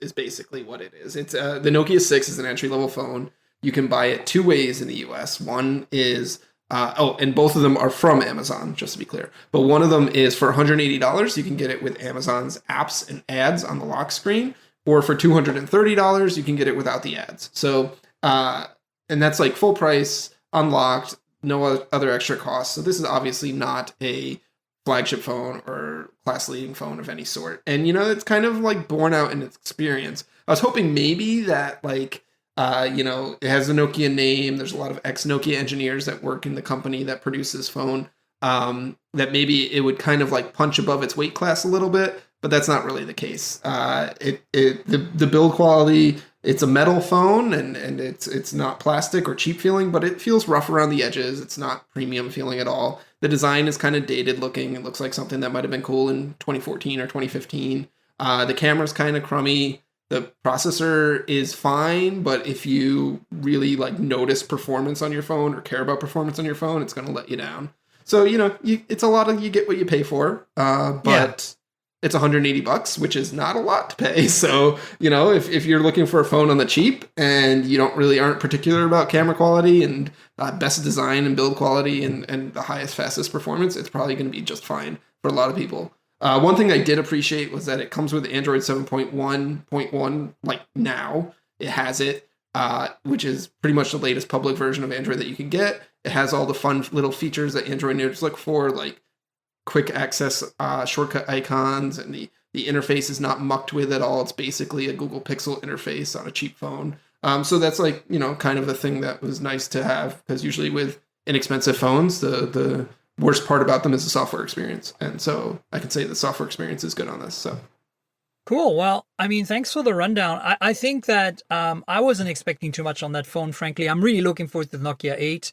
Speaker 3: is basically what it is. It's the Nokia 6 is an entry-level phone. You can buy it two ways in the US. One is, and both of them are from Amazon, just to be clear. But one of them is for $180, you can get it with Amazon's apps and ads on the lock screen. Or for $230, you can get it without the ads. So, and that's like full price, unlocked, no other extra costs. So this is obviously not a flagship phone or class leading phone of any sort. And, it's kind of like borne out in its experience. I was hoping maybe that like, it has the Nokia name. There's a lot of ex-Nokia engineers that work in the company that produces this phone. That maybe it would kind of like punch above its weight class a little bit, but that's not really the case. The build quality, it's a metal phone and it's not plastic or cheap feeling, but it feels rough around the edges. It's not premium feeling at all. The design is kind of dated looking. It looks like something that might have been cool in 2014 or 2015. The camera's kind of crummy. The processor is fine, but if you really like notice performance on your phone or care about performance on your phone, it's going to let you down. So, it's a lot of, you get what you pay for, but it's $180, which is not a lot to pay. So, if you're looking for a phone on the cheap and you aren't particular about camera quality and best design and build quality and the highest, fastest performance, it's probably going to be just fine for a lot of people. One thing I did appreciate was that it comes with Android 7.1.1, like now. It has it, which is pretty much the latest public version of Android that you can get. It has all the fun little features that Android nerds look for, like quick access shortcut icons, and the interface is not mucked with at all. It's basically a Google Pixel interface on a cheap phone. So that's like, kind of a thing that was nice to have, because usually with inexpensive phones, the worst part about them is the software experience. And so I can say the software experience is good on this. So
Speaker 2: cool. Well, thanks for the rundown. I think that I wasn't expecting too much on that phone, frankly. I'm really looking forward to the Nokia 8.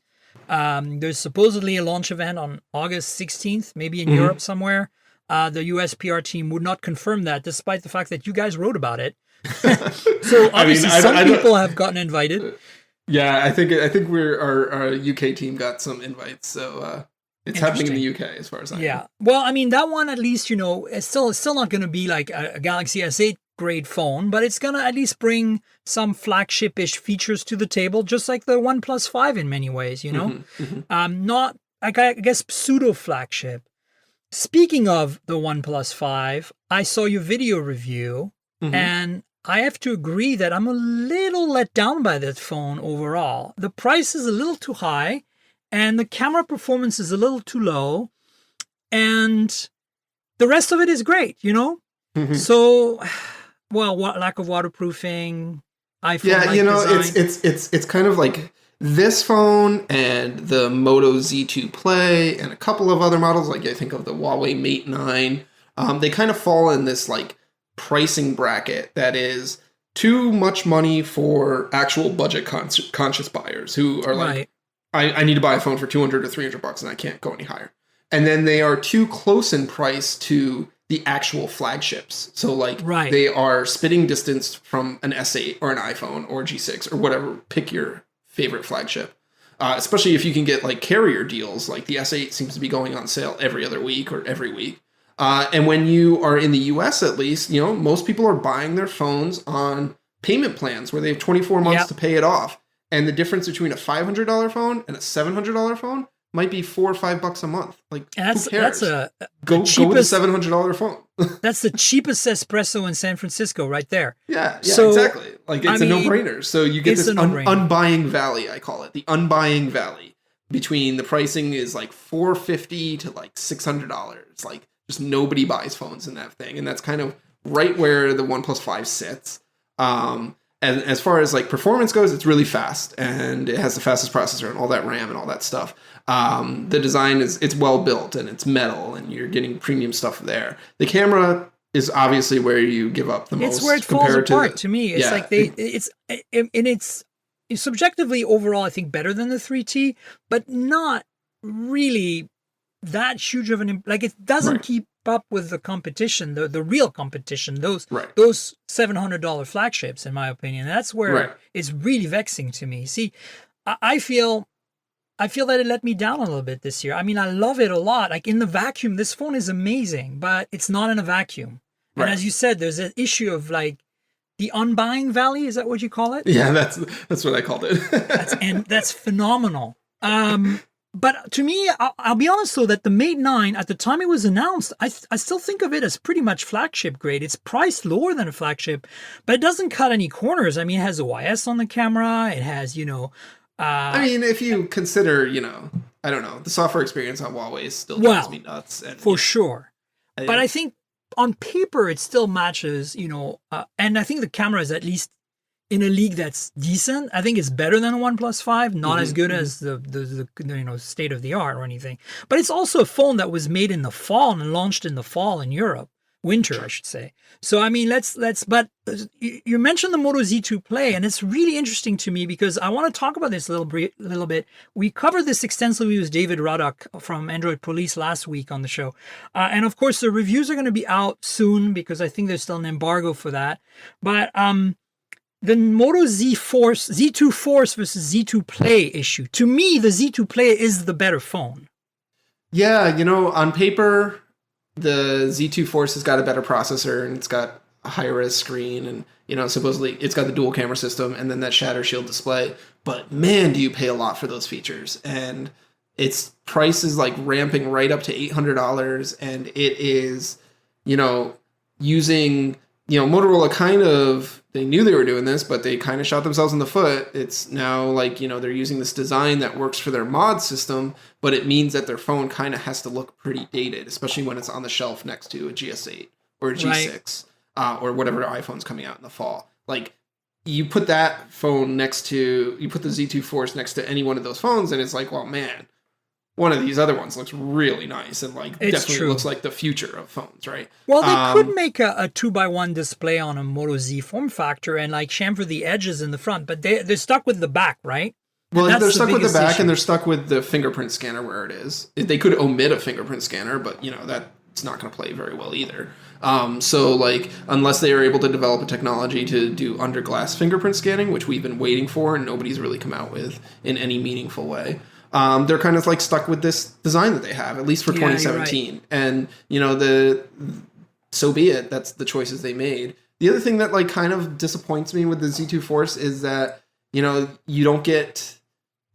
Speaker 2: There's supposedly a launch event on August 16th, maybe in Europe somewhere. The US PR team would not confirm that, despite the fact that you guys wrote about it. So obviously some people have gotten invited.
Speaker 3: Yeah, I think our UK team got some invites. So it's happening in the UK as far as I know.
Speaker 2: Yeah. Well, that one at least, it's still not going to be like a Galaxy S8 grade phone, but it's going to at least bring some flagship-ish features to the table, just like the OnePlus 5 in many ways, Not, like, I guess, pseudo-flagship. Speaking of the OnePlus 5, I saw your video review, and I have to agree that I'm a little let down by that phone overall. The price is a little too high, and the camera performance is a little too low, and the rest of it is great, So, well, lack of waterproofing, iPhone.
Speaker 3: Yeah, it's kind of like this phone and the Moto Z2 Play and a couple of other models, like I think of the Huawei Mate 9. They kind of fall in this like pricing bracket that is too much money for actual budget conscious buyers who are like, I need to buy a phone for $200 or $300 and I can't go any higher. And then they are too close in price to the actual flagships. So like they are spitting distance from an S8 or an iPhone or G6 or whatever. Pick your favorite flagship. Especially if you can get like carrier deals. Like the S8 seems to be going on sale every other week or every week. And when you are in the US at least, most people are buying their phones on payment plans where they have 24 months to pay it off. And the difference between a $500 phone and a $700 phone might be $4 or $5 a month. Like, who cares? That's go with a $700 phone.
Speaker 2: That's the cheapest espresso in San Francisco, right there.
Speaker 3: Yeah, so, exactly. Like it's a no-brainer. So you get this unbuying valley, I call it, the unbuying valley between the pricing is like $450 to like $600. Like, just nobody buys phones in that thing, and that's kind of right where the OnePlus 5 sits. And as far as like performance goes, it's really fast, and it has the fastest processor and all that RAM and all that stuff. The design it's well built and it's metal, and you're getting premium stuff there. The camera is obviously where you give up the most.
Speaker 2: It's where it falls apart to me. It's like it's subjectively overall, I think better than the 3T, but not really that huge of an like it doesn't keep up with the competition, the real competition, those $700 flagships, in my opinion. That's where it's really vexing to me. See, I feel that it let me down a little bit this year. I love it a lot. Like in the vacuum, this phone is amazing, but it's not in a vacuum. And as you said, there's an issue of like the unbuying valley. Is that what you call it?
Speaker 3: Yeah, that's what I called it.
Speaker 2: That's phenomenal. But to me, I'll be honest though, that the Mate 9, at the time it was announced, I still think of it as pretty much flagship grade. It's priced lower than a flagship, but it doesn't cut any corners. I mean, it has OIS on the camera. It has,
Speaker 3: I mean, if you consider, I don't know, the software experience on Huawei still drives me nuts. And,
Speaker 2: for sure. But I think on paper, it still matches, and I think the camera is at least in a league that's decent. I think it's better than a OnePlus 5, not as good as the state of the art or anything. But it's also a phone that was made in the fall and launched in the fall in Europe. Winter, I should say. So, I mean, but you mentioned the Moto Z2 Play, and it's really interesting to me because I want to talk about this a little bit. We covered this extensively with David Ruddock from Android Police last week on the show. And of course, the reviews are going to be out soon because I think there's still an embargo for that. But the Moto Z2 Force versus Z2 Play issue. To me, the Z2 Play is the better phone.
Speaker 3: Yeah, on paper, the Z2 Force has got a better processor and it's got a high-res screen and, supposedly it's got the dual camera system and then that shatter shield display. But man, do you pay a lot for those features. And its price is like ramping right up to $800 and it is, using, Motorola they knew they were doing this, but they kind of shot themselves in the foot. It's now like, they're using this design that works for their mod system, but it means that their phone kind of has to look pretty dated, especially when it's on the shelf next to a GS8 or a G6 or whatever iPhone's coming out in the fall. Like, you put that phone you put the Z2 Force next to any one of those phones, and it's like, well, man, one of these other ones looks really nice and definitely looks like the future of phones, right?
Speaker 2: Well, they could make a 2x1 display on a Moto Z form factor and chamfer the edges in the front, but they're stuck with the back, right?
Speaker 3: Well, they're stuck with the back and they're stuck with the fingerprint scanner where it is. They could omit a fingerprint scanner, but that's not going to play very well either. Unless they are able to develop a technology to do under glass fingerprint scanning, which we've been waiting for and nobody's really come out with in any meaningful way. They're kind of stuck with this design that they have, at least for 2017. Right. And, so be it. That's the choices they made. The other thing that kind of disappoints me with the Z2 Force is that, you don't get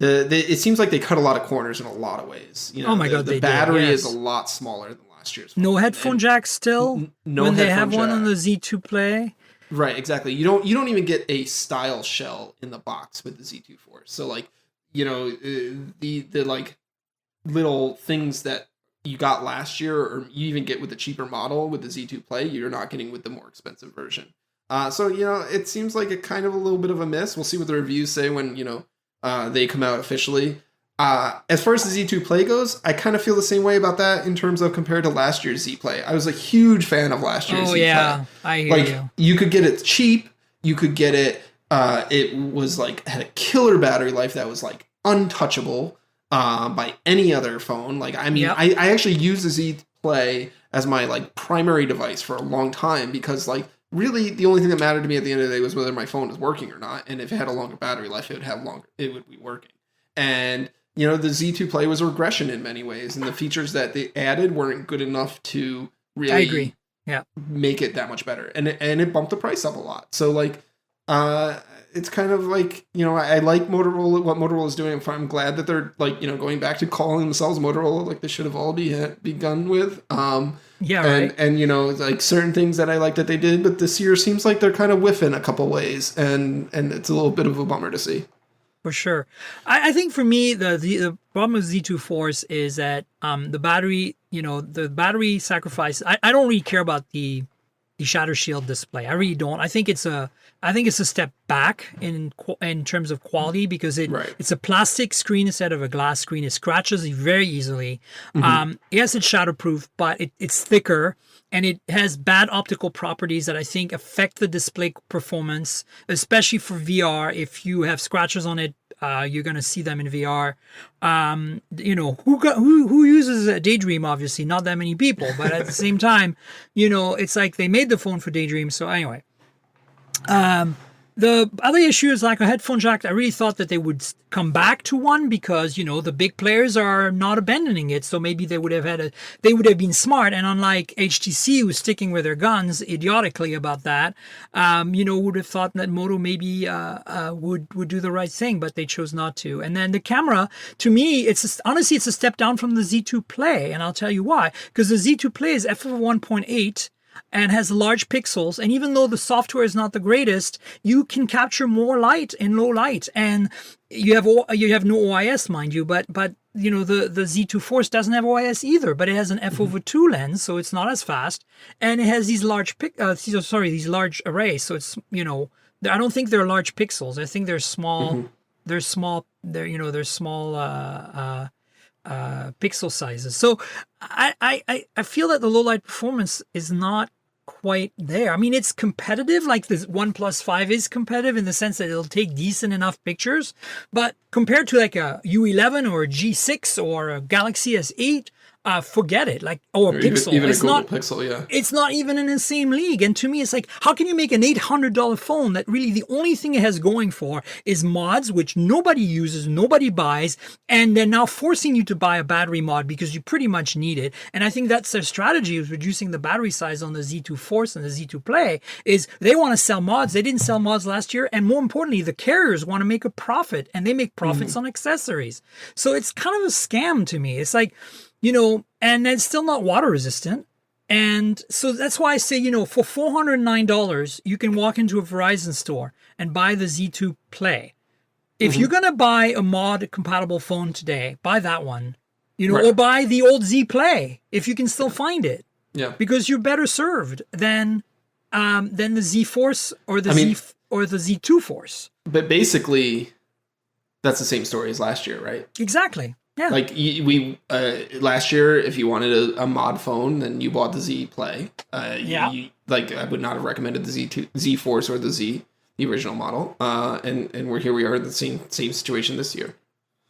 Speaker 3: it seems like they cut a lot of corners in a lot of ways.
Speaker 2: Oh my God,
Speaker 3: the battery is a lot smaller than last year's phone.
Speaker 2: No headphone jack still?
Speaker 3: No
Speaker 2: when they have
Speaker 3: jack.
Speaker 2: one on the Z2 Play?
Speaker 3: Right, exactly. You don't even get a style shell in the box with the Z2 Force. So the little things that you got last year or you even get with the cheaper model with the Z2 Play, you're not getting with the more expensive version. It seems like a kind of a little bit of a miss. We'll see what the reviews say when, they come out officially. As far as the Z2 Play goes, I kind of feel the same way about that in terms of compared to last year's Z Play. I was a huge fan of last year's Z Play. Oh yeah, I hear you. You could get it cheap. You could get it. It was had a killer battery life that was untouchable by any other phone. I actually used the Z Play as my primary device for a long time because really the only thing that mattered to me at the end of the day was whether my phone was working or not, and if it had a longer battery life, it would be working. And the Z2 Play was a regression in many ways, and the features that they added weren't good enough to really
Speaker 2: I agree. Yeah.
Speaker 3: make it that much better, and it bumped the price up a lot. So it's kind of I like Motorola, what Motorola is doing. I'm glad that they're going back to calling themselves Motorola, they should have all begun with.
Speaker 2: Right.
Speaker 3: And certain things that I like that they did, but this year seems like they're kind of whiffing a couple ways, and it's a little bit of a bummer to see.
Speaker 2: For sure. I think for me, the problem with Z2 Force is that the battery, the battery sacrifice, I don't really care about the shatter shield display. I really don't. I think it's a step back in terms of quality because it's a plastic screen instead of a glass screen. It scratches very easily. Mm-hmm. Yes, it's shatterproof, but it's thicker and it has bad optical properties that I think affect the display performance, especially for VR. If you have scratches on it, you're going to see them in VR. Who uses a Daydream? Obviously, not that many people. But at the same time, it's they made the phone for Daydream. So anyway, The other issue is like a headphone jack. I really thought that they would come back to one because, the big players are not abandoning it. So maybe they would have been smart. And unlike HTC, who's sticking with their guns idiotically about that, would have thought that Moto maybe would do the right thing, but they chose not to. And then the camera, to me, honestly, it's a step down from the Z2 Play. And I'll tell you why. Because the Z2 Play is f1.8. and has large pixels, and even though the software is not the greatest, you can capture more light in low light, and you have no OIS, mind you, but the Z2 Force doesn't have OIS either, but it has an f/2 lens, so it's not as fast, and it has these large arrays, so it's I don't think they're large pixels. I think they're small. They're small. They're small pixel sizes. So I feel that the low light performance is not quite there. I mean, it's competitive, like the OnePlus 5 is competitive in the sense that it'll take decent enough pictures, but compared to like a U11 or a G6 or a Galaxy S8, forget it. Like, or Pixel.
Speaker 3: Even
Speaker 2: it's
Speaker 3: a Google
Speaker 2: not,
Speaker 3: Pixel, yeah.
Speaker 2: It's not even in the same league. And to me, it's like, how can you make an $800 phone that really the only thing it has going for is mods, which nobody uses, nobody buys, and they're now forcing you to buy a battery mod because you pretty much need it. And I think that's their strategy, is reducing the battery size on the Z2 Force and the Z2 Play, is they want to sell mods. They didn't sell mods last year. And more importantly, the carriers want to make a profit, and they make profits on accessories. So it's kind of a scam to me. It's like, and it's still not water resistant. And so that's why I say, for $409, you can walk into a Verizon store and buy the Z2 Play. If you're going to buy a mod compatible phone today, buy that one,
Speaker 3: Right.
Speaker 2: or buy the old Z Play if you can still find it.
Speaker 3: Yeah.
Speaker 2: Because you're better served than the Z Force or the Z2 Force.
Speaker 3: But basically, that's the same story as last year, right?
Speaker 2: Exactly. Yeah.
Speaker 3: Like last year, if you wanted a mod phone, then you bought the Z Play.
Speaker 2: Yeah.
Speaker 3: I would not have recommended the Z Force or the original model. And we are in the same situation this year.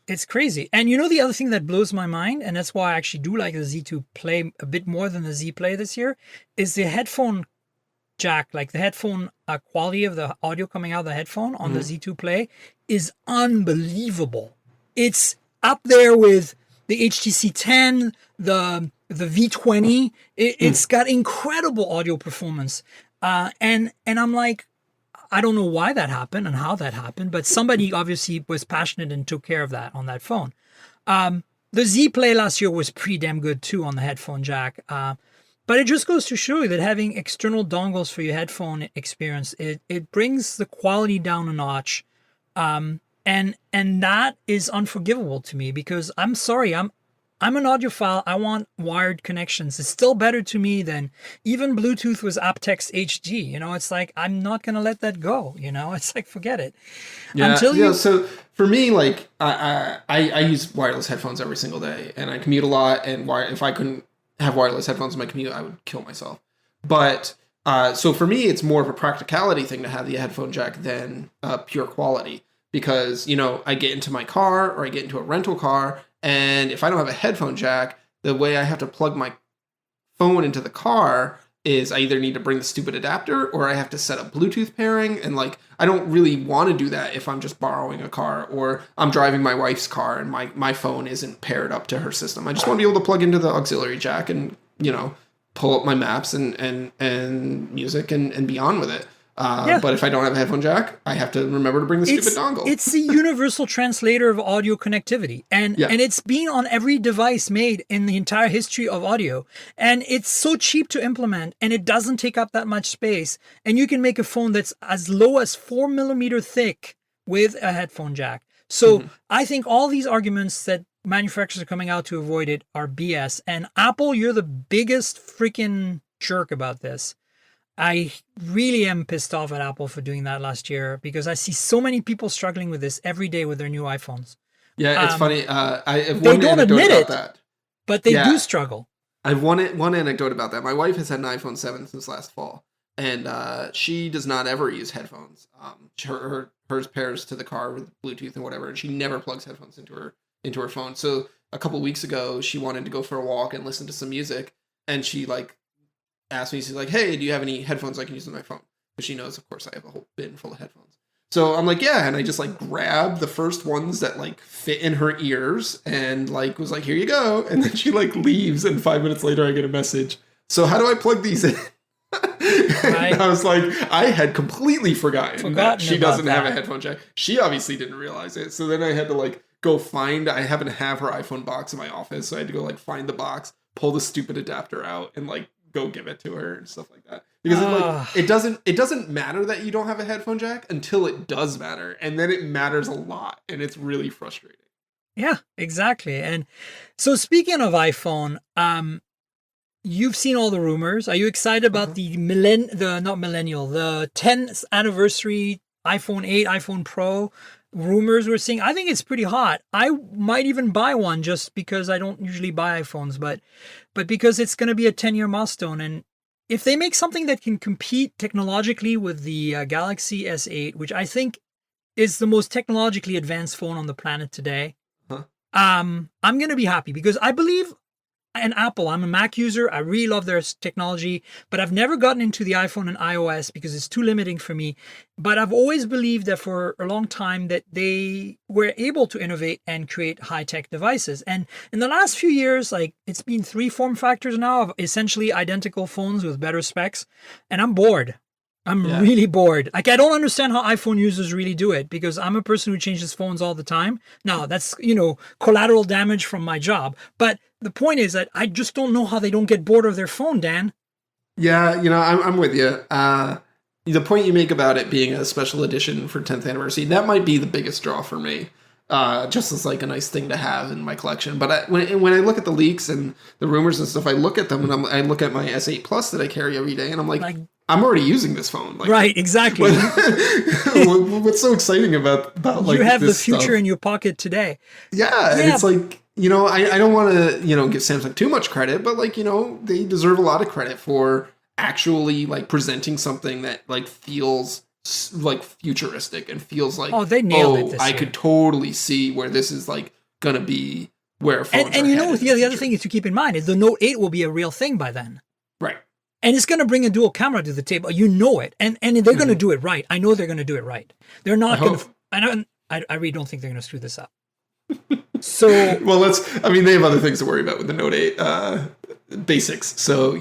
Speaker 2: It's crazy. And the other thing that blows my mind, and that's why I actually do like the Z2 Play a bit more than the Z Play this year, is the headphone jack, like the headphone quality of the audio coming out of the headphone on the Z2 Play is unbelievable. It's up there with the HTC 10, the V20. It's got incredible audio performance. And I'm like, I don't know why that happened and how that happened, but somebody obviously was passionate and took care of that on that phone. The Z Play last year was pretty damn good too on the headphone jack. But it just goes to show you that having external dongles for your headphone experience, it brings the quality down a notch. And that is unforgivable to me, because I'm sorry, I'm an audiophile. I want wired connections. It's still better to me than even Bluetooth with aptX HD. It's like, I'm not going to let that go. It's like, forget it.
Speaker 3: Yeah. So for me, like I use wireless headphones every single day, and I commute a lot. And if I couldn't have wireless headphones in my commute, I would kill myself. But so for me, it's more of a practicality thing to have the headphone jack than pure quality. Because, I get into my car or I get into a rental car, and if I don't have a headphone jack, the way I have to plug my phone into the car is I either need to bring the stupid adapter or I have to set up Bluetooth pairing. And I don't really want to do that if I'm just borrowing a car or I'm driving my wife's car and my phone isn't paired up to her system. I just want to be able to plug into the auxiliary jack and, pull up my maps and music and be on with it. But if I don't have a headphone jack, I have to remember to bring the stupid dongle.
Speaker 2: It's the universal translator of audio connectivity. And it's been on every device made in the entire history of audio. And it's so cheap to implement, and it doesn't take up that much space. And you can make a phone that's as low as 4mm thick with a headphone jack. So I think all these arguments that manufacturers are coming out to avoid it are BS. And Apple, you're the biggest freaking jerk about this. I really am pissed off at Apple for doing that last year, because I see so many people struggling with this every day with their new iPhones.
Speaker 3: Yeah, it's funny. I have
Speaker 2: they
Speaker 3: one
Speaker 2: don't
Speaker 3: anecdote
Speaker 2: admit
Speaker 3: about
Speaker 2: it,
Speaker 3: that.
Speaker 2: But they do struggle.
Speaker 3: I have one anecdote about that. My wife has had an iPhone 7 since last fall, and she does not ever use headphones. Hers pairs to the car with Bluetooth and whatever, and she never plugs headphones into her phone. So a couple weeks ago, she wanted to go for a walk and listen to some music, and she asked me, she's like, "Hey, do you have any headphones I can use on my phone?" Because she knows, of course, I have a whole bin full of headphones. So I'm like, yeah, and I just like grabbed the first ones that like fit in her ears and like was like, here you go. And then she like leaves, and 5 minutes later I get a message. So how do I plug these in? And I was like, I had completely forgotten that she doesn't have a headphone jack. She obviously didn't realize it. So then I had to like go find, I happen to have her iPhone box in my office. So I had to go like find the box, pull the stupid adapter out, and like go give it to her and stuff like that. Because it doesn't matter that you don't have a headphone jack until it does matter. And then it matters a lot. And it's really frustrating.
Speaker 2: Yeah, exactly. And so speaking of iPhone, you've seen all the rumors. Are you excited about the 10th anniversary iPhone 8, iPhone Pro rumors we're seeing? I think it's pretty hot. I might even buy one just because I don't usually buy iPhones, but because it's going to be a 10-year milestone. And if they make something that can compete technologically with the Galaxy S8, which I think is the most technologically advanced phone on the planet today, I'm going to be happy because I believe in Apple. I'm a Mac user. I really love their technology, but I've never gotten into the iPhone and iOS because it's too limiting for me. But I've always believed that for a long time that they were able to innovate and create high-tech devices. And in the last few years, like it's been 3 form factors now of essentially identical phones with better specs. And I'm bored. I'm really bored. Like, I don't understand how iPhone users really do it because I'm a person who changes phones all the time. Now, that's, collateral damage from my job. But the point is that I just don't know how they don't get bored of their phone, Dan.
Speaker 3: Yeah, I'm with you. The point you make about it being a special edition for 10th anniversary, that might be the biggest draw for me. Just as like a nice thing to have in my collection. But when I look at the leaks and the rumors and stuff, I look at them and I look at my S8 Plus that I carry every day, and I'm like I'm already using this phone. Like,
Speaker 2: right, exactly.
Speaker 3: What's so exciting about like
Speaker 2: you have
Speaker 3: this
Speaker 2: the future
Speaker 3: stuff?
Speaker 2: In your pocket today.
Speaker 3: Yeah, and it's like, I don't want to, give Samsung too much credit, but like, they deserve a lot of credit for actually like presenting something that like feels like futuristic and feels like,
Speaker 2: they nailed it this
Speaker 3: I
Speaker 2: year.
Speaker 3: could totally see where this is like gonna be where phones
Speaker 2: and
Speaker 3: are headed
Speaker 2: the other thing is to keep in mind is the Note 8 will be a real thing by then.
Speaker 3: Right.
Speaker 2: And it's going to bring a dual camera to the table. You know it. And they're going to do it right. I know they're going to do it right. They're not going to... I really don't think they're going to screw this up. So...
Speaker 3: Well, they have other things to worry about with the Note 8 basics. So,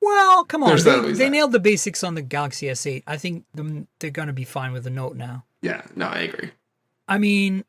Speaker 2: Well, come on. They
Speaker 3: that.
Speaker 2: nailed the basics on the Galaxy S8. I think they're going to be fine with the Note now.
Speaker 3: Yeah, no, I agree.
Speaker 2: I mean...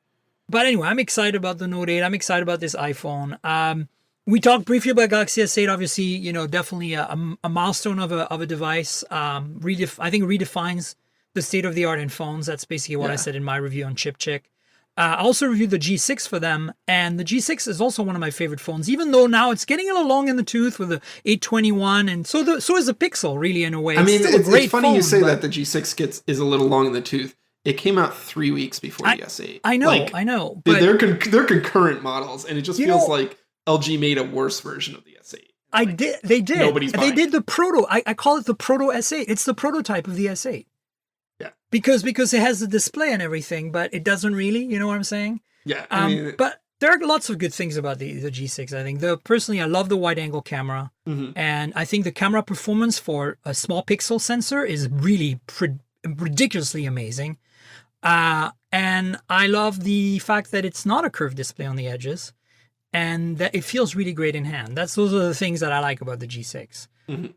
Speaker 2: But anyway, I'm excited about the Note 8. I'm excited about this iPhone. We talked briefly about Galaxy S8. Obviously, definitely a milestone of a device. I think redefines the state of the art in phones. That's basically what I said in my review on Chip Chick. I also reviewed the G6 for them, and the G6 is also one of my favorite phones. Even though now it's getting a little long in the tooth with the 821, and so is the Pixel, really, in a way.
Speaker 3: I mean, it's funny
Speaker 2: phone,
Speaker 3: you say that the G6 is a little long in the tooth. It came out 3 weeks before the S8.
Speaker 2: I know. But
Speaker 3: they're concurrent models, and it just feels like LG made a worse version of the S8.
Speaker 2: They did.
Speaker 3: Nobody's buying.
Speaker 2: They did the proto. I call it the proto S8. It's the prototype of the S8.
Speaker 3: Yeah.
Speaker 2: Because it has the display and everything, but it doesn't really. You know what I'm saying?
Speaker 3: Yeah.
Speaker 2: But there are lots of good things about the G6. I think personally, I love the wide-angle camera, and I think the camera performance for a small pixel sensor is really ridiculously amazing. And I love the fact that it's not a curved display on the edges. And that it feels really great in hand. Those are the things that I like about the G6.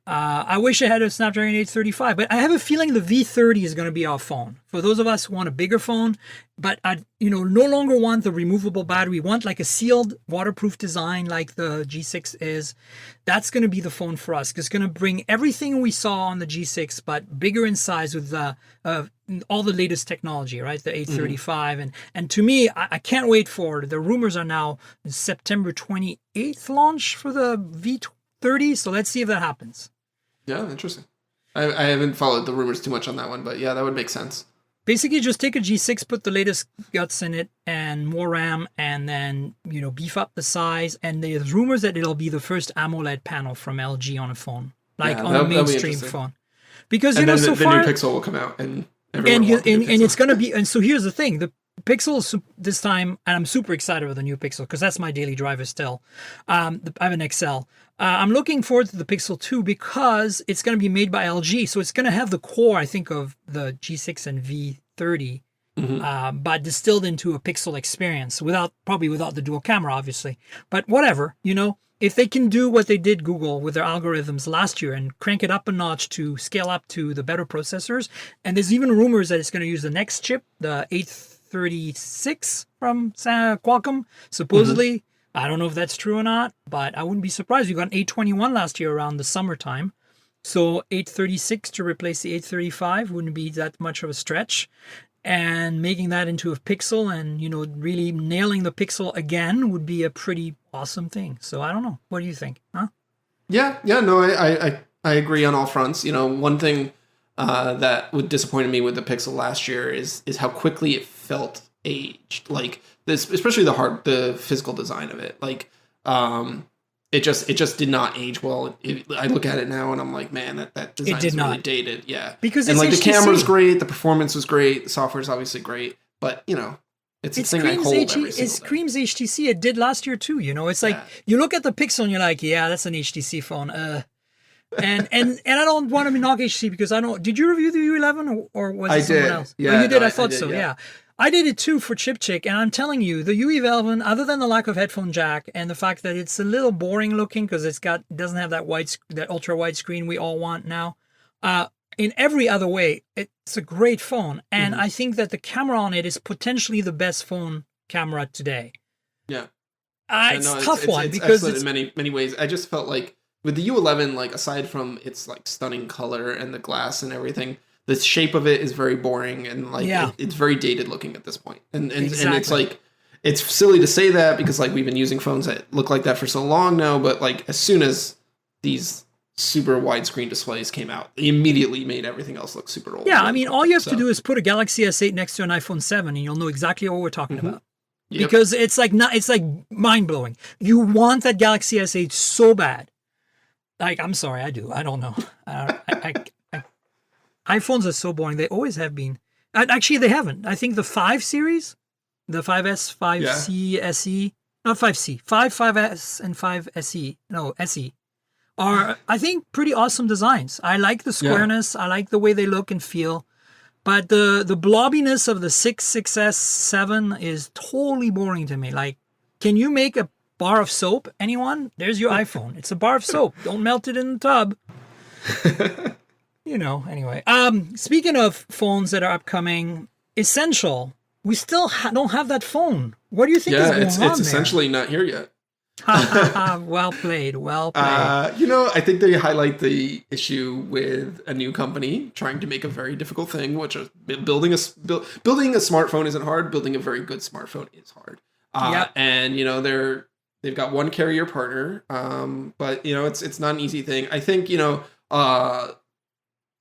Speaker 2: I wish I had a Snapdragon 835, but I have a feeling the V30 is going to be our phone. For those of us who want a bigger phone, but I no longer want the removable battery. We want like a sealed, waterproof design like the G6 is. That's going to be the phone for us. It's going to bring everything we saw on the G6, but bigger in size with all the latest technology, right? The 835. And to me, I can't wait for, the rumors are now September 28th launch for the V30. So let's see if that happens.
Speaker 3: Yeah, interesting. I haven't followed the rumors too much on that one, but yeah, that would make sense.
Speaker 2: Basically, just take a G6, put the latest guts in it and more RAM, and then, beef up the size. And there's rumors that it'll be the first AMOLED panel from LG on a phone, on a mainstream phone. Because,
Speaker 3: and then
Speaker 2: so
Speaker 3: the
Speaker 2: far...
Speaker 3: new Pixel will come out and
Speaker 2: it's going to be... And so here's the thing. Pixels this time, and I'm super excited with the new Pixel because that's my daily driver still. I have an XL. I'm looking forward to the Pixel 2 because it's going to be made by LG, so it's going to have the core, I think, of the G6 and V30, but distilled into a Pixel experience probably without the dual camera, obviously. But whatever, if they can do what they did Google with their algorithms last year and crank it up a notch to scale up to the better processors, and there's even rumors that it's going to use the next chip, the 836 from Qualcomm, supposedly. I don't know if that's true or not, but I wouldn't be surprised. We got an 821 last year around the summertime. So 836 to replace the 835 wouldn't be that much of a stretch. And making that into a Pixel and, really nailing the Pixel again would be a pretty awesome thing. So I don't know. What do you think? Huh?
Speaker 3: Yeah, no, I agree on all fronts. One thing that would disappointed me with the Pixel last year is how quickly it felt aged. Like this, especially the physical design of it. Like, it just did not age well. I look at it now and I'm like, man, that design is really dated. Yeah,
Speaker 2: because
Speaker 3: and
Speaker 2: it's
Speaker 3: the
Speaker 2: HTC.
Speaker 3: camera's great, the performance was great, the software's obviously great, but it's a thing I hold every single day.
Speaker 2: It screams HTC. It did last year too. It's like you look at the Pixel and you're like, yeah, that's an HTC phone. And I don't want to knock HTC because I don't. Did you review the U11 or was it someone else?
Speaker 3: Yeah,
Speaker 2: oh, you did.
Speaker 3: no,
Speaker 2: I thought so. Yeah. I did it too for Chip Chick, and I'm telling you, the U11, other than the lack of headphone jack and the fact that it's a little boring looking because it doesn't have that ultra wide screen we all want now, in every other way, it's a great phone, and I think that the camera on it is potentially the best phone camera today.
Speaker 3: Yeah,
Speaker 2: it's a tough one because
Speaker 3: excellent in many ways. I just felt like with the U11, like aside from its like stunning color and the glass and everything, the shape of it is very boring and like it's very dated looking at this point. And it's like, it's silly to say that because like we've been using phones that look like that for so long now, but like as soon as these super widescreen displays came out, they immediately made everything else look super old.
Speaker 2: Yeah, I mean, all you have to do is put a Galaxy S8 next to an iPhone 7 and you'll know exactly what we're talking about. Yep. Because it's like mind blowing. You want that Galaxy S8 so bad. Like, I'm sorry, I do. I don't know. iPhones are so boring. They always have been. Actually, they haven't. I think the 5 series, the 5S, 5C, SE, not 5C, 5S, and 5 SE, no, SE, are, I think, pretty awesome designs. I like the squareness. I like the way they look and feel. But the blobbiness of the 6, 6S, 7 is totally boring to me. Like, can you make a bar of soap? Anyone? There's your iPhone. It's a bar of soap. Don't melt it in the tub. Anyway. Speaking of phones that are upcoming, Essential. We still don't have that phone. What do you think is going on there?
Speaker 3: It's essentially not here yet.
Speaker 2: Well played.
Speaker 3: I think they highlight the issue with a new company trying to make a very difficult thing, which is building a smartphone isn't hard. Building a very good smartphone is hard. And they've got one carrier partner, but it's not an easy thing. I think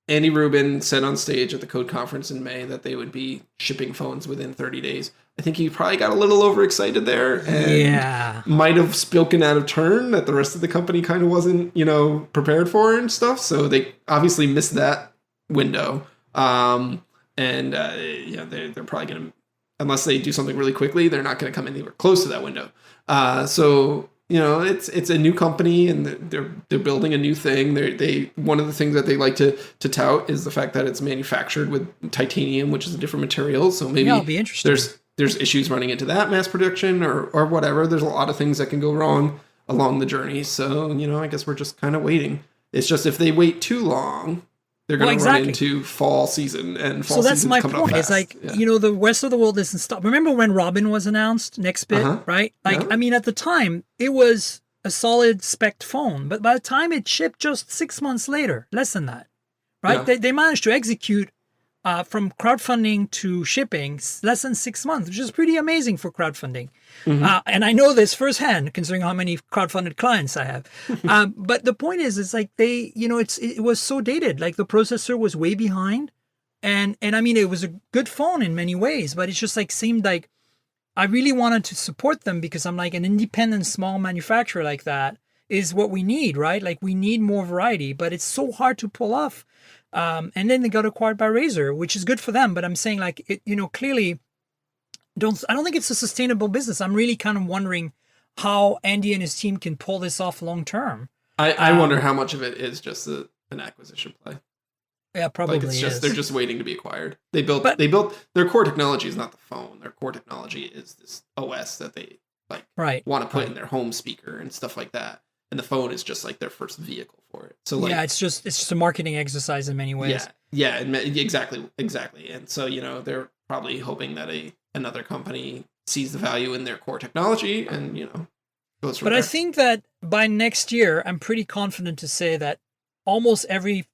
Speaker 3: Andy Rubin said on stage at the Code Conference in May that they would be shipping phones within 30 days. I think he probably got a little overexcited there and might have spoken out of turn that the rest of the company kind of wasn't, prepared for and stuff. So they obviously missed that window. They're probably going to, unless they do something really quickly, they're not going to come anywhere close to that window. It's a new company and they're building a new thing. They one of the things that they like to tout is the fact that it's manufactured with titanium, which is a different material. So maybe
Speaker 2: it'll be interesting.
Speaker 3: There's issues running into that mass production or whatever. There's a lot of things that can go wrong along the journey. So, I guess we're just kind of waiting. It's just if they wait too long, they're going to run into fall season and fall season. So that's my point.
Speaker 2: It's like, the rest of the world doesn't stop. Remember when Robin was announced, next bit, right? Like, I mean, at the time, it was a solid spec phone. But by the time it shipped just 6 months later, less than that, right? Yeah. They managed to execute from crowdfunding to shipping less than 6 months, which is pretty amazing for crowdfunding. And I know this firsthand, considering how many crowdfunded clients I have. But the point is, it's like it was so dated. Like the processor was way behind, and I mean, it was a good phone in many ways, but it's just like seemed like I really wanted to support them because I'm like an independent small manufacturer like that is what we need, right? Like we need more variety, but it's so hard to pull off. And then they got acquired by Razer, which is good for them. But I'm saying like, clearly I don't think it's a sustainable business. I'm really kind of wondering how Andy and his team can pull this off long term.
Speaker 3: I wonder how much of it is just an acquisition play.
Speaker 2: Yeah, probably
Speaker 3: like it's just
Speaker 2: is.
Speaker 3: they're just waiting to be acquired. They built their core technology is not the phone. Their core technology is this OS that they want to put in their home speaker and stuff like that. And the phone is just like their first vehicle for it. So
Speaker 2: it's just a marketing exercise in many ways.
Speaker 3: Yeah, exactly. And so they're probably hoping that another company sees the value in their core technology and goes from there.
Speaker 2: I think that by next year, I'm pretty confident to say that almost every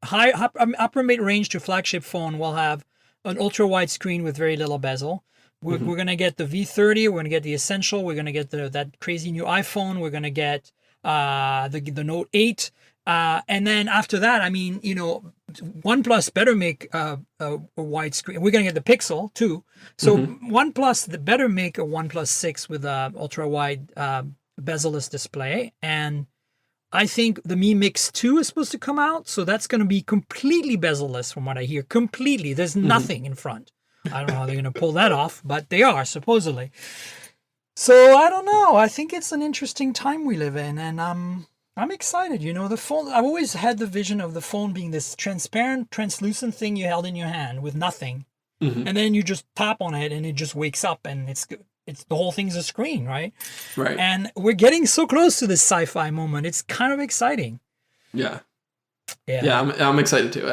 Speaker 2: upper mid range to flagship phone will have an ultra wide screen with very little bezel. We're going to get the V30. We're going to get the Essential. We're going to get that crazy new iPhone. We're going to get the Note 8. And then after that, I mean, OnePlus better make a wide screen. We're going to get the Pixel too. So OnePlus better make a OnePlus 6 with a ultra wide bezel-less display. And I think the Mi Mix 2 is supposed to come out. So that's going to be completely bezel-less from what I hear. Completely. There's nothing in front. I don't know how they're going to pull that off, but they are supposedly. So I don't know. I think it's an interesting time we live in, and I'm excited. The phone. I've always had the vision of the phone being this transparent, translucent thing you held in your hand with nothing, and then you just tap on it and it just wakes up, and it's the whole thing's a screen, right?
Speaker 3: Right.
Speaker 2: And we're getting so close to this sci-fi moment. It's kind of exciting.
Speaker 3: Yeah. I'm excited too.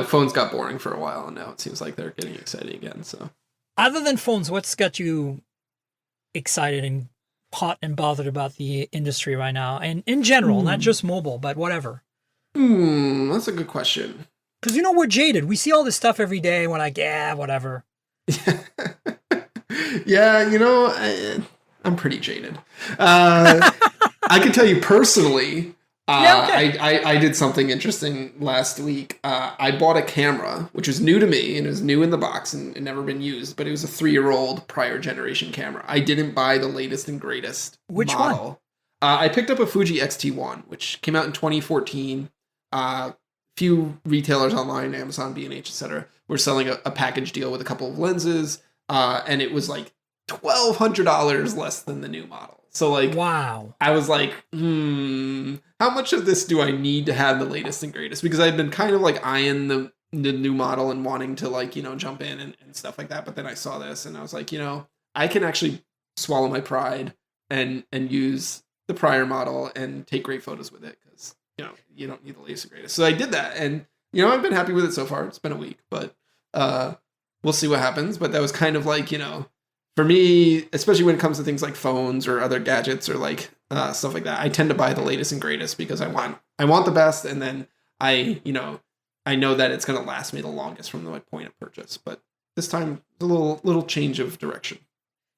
Speaker 3: Phones got boring for a while, and now it seems like they're getting exciting again. So,
Speaker 2: other than phones, what's got you excited and hot and bothered about the industry right now, and in general, not just mobile, but whatever?
Speaker 3: That's a good question.
Speaker 2: Because we're jaded. We see all this stuff every day, and we're like, yeah, whatever.
Speaker 3: Yeah, I'm pretty jaded. I can tell you personally. I did something interesting last week. I bought a camera, which was new to me, and it was new in the box and never been used, but it was a 3-year-old prior generation camera. I didn't buy the latest and greatest
Speaker 2: Which
Speaker 3: model.
Speaker 2: one?
Speaker 3: I picked up a Fuji X-T1, which came out in 2014. Few retailers online, Amazon, B&H, etc., were selling a package deal with a couple of lenses, and it was like $1,200 less than the new model. So
Speaker 2: wow.
Speaker 3: I was like, how much of this do I need to have the latest and greatest? Because I'd been kind of eyeing the new model and wanting to jump in and stuff like that. But then I saw this and I was like, I can actually swallow my pride and use the prior model and take great photos with it because, you don't need the latest and greatest. So I did that. And, I've been happy with it so far. It's been a week, but we'll see what happens. But that was kind of for me, especially when it comes to things like phones or other gadgets or stuff like that, I tend to buy the latest and greatest because I want the best, and then I know that it's going to last me the longest from the point of purchase. But this time, a little change of direction.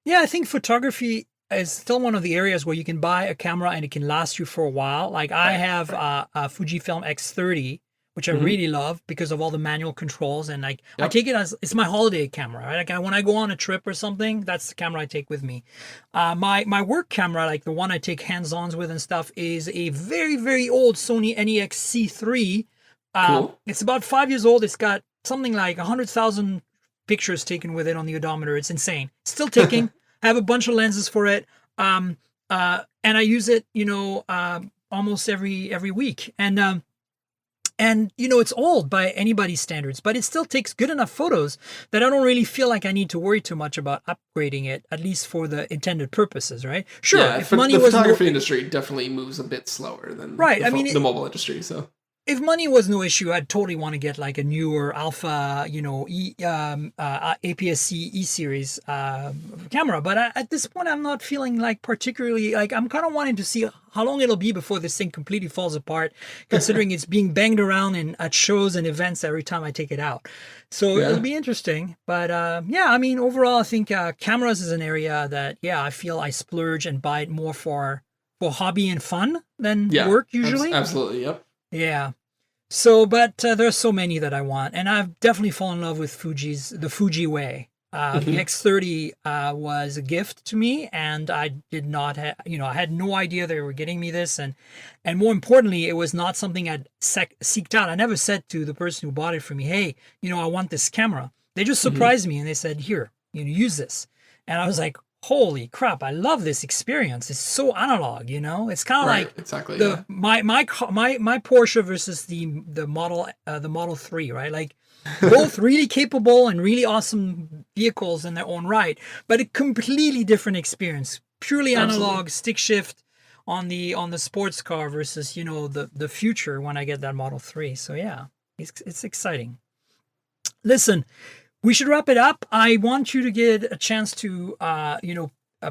Speaker 2: Yeah, I think photography is still one of the areas where you can buy a camera and it can last you for a while. I have a Fujifilm X30. Which I really love because of all the manual controls, and I take it as it's my holiday camera. Right? When I go on a trip or something, that's the camera I take with me. My work camera, the one I take hands-ons with and stuff, is a very, very old Sony NEX C3.
Speaker 3: Cool.
Speaker 2: It's about 5 years old. It's got something like 100,000 pictures taken with it on the odometer. It's insane. Still taking. I have a bunch of lenses for it, and I use it, almost every week. And, it's old by anybody's standards, but it still takes good enough photos that I don't really feel like I need to worry too much about upgrading it, at least for the intended purposes, right? Sure,
Speaker 3: if money the photography industry definitely moves a bit slower than the mobile industry, so...
Speaker 2: If money was no issue, I'd totally want to get a newer Alpha, APS-C E-series camera. But at this point, I'm not feeling particularly I'm kind of wanting to see how long it'll be before this thing completely falls apart, considering it's being banged around at shows and events every time I take it out. So it'll be interesting. But overall, I think cameras is an area that, I feel I splurge and buy it more for hobby and fun than work usually.
Speaker 3: Absolutely, yep.
Speaker 2: Yeah. So, but there's so many that I want, and I've definitely fallen in love with the Fuji way. The X30 was a gift to me, and I did not I had no idea they were getting me this, and more importantly, it was not something I'd seeked out. I never said to the person who bought it for me, hey, I want this camera. They just surprised me, and they said, here, use this. And I was like, holy crap, I love this experience. It's so analog, It's kind of like
Speaker 3: exactly
Speaker 2: my Porsche versus the Model 3, right? Like both really capable and really awesome vehicles in their own right, but a completely different experience. Purely analog, stick shift on the sports car versus the future when I get that Model 3. So yeah, it's exciting. Listen, we should wrap it up. I want you to get a chance to,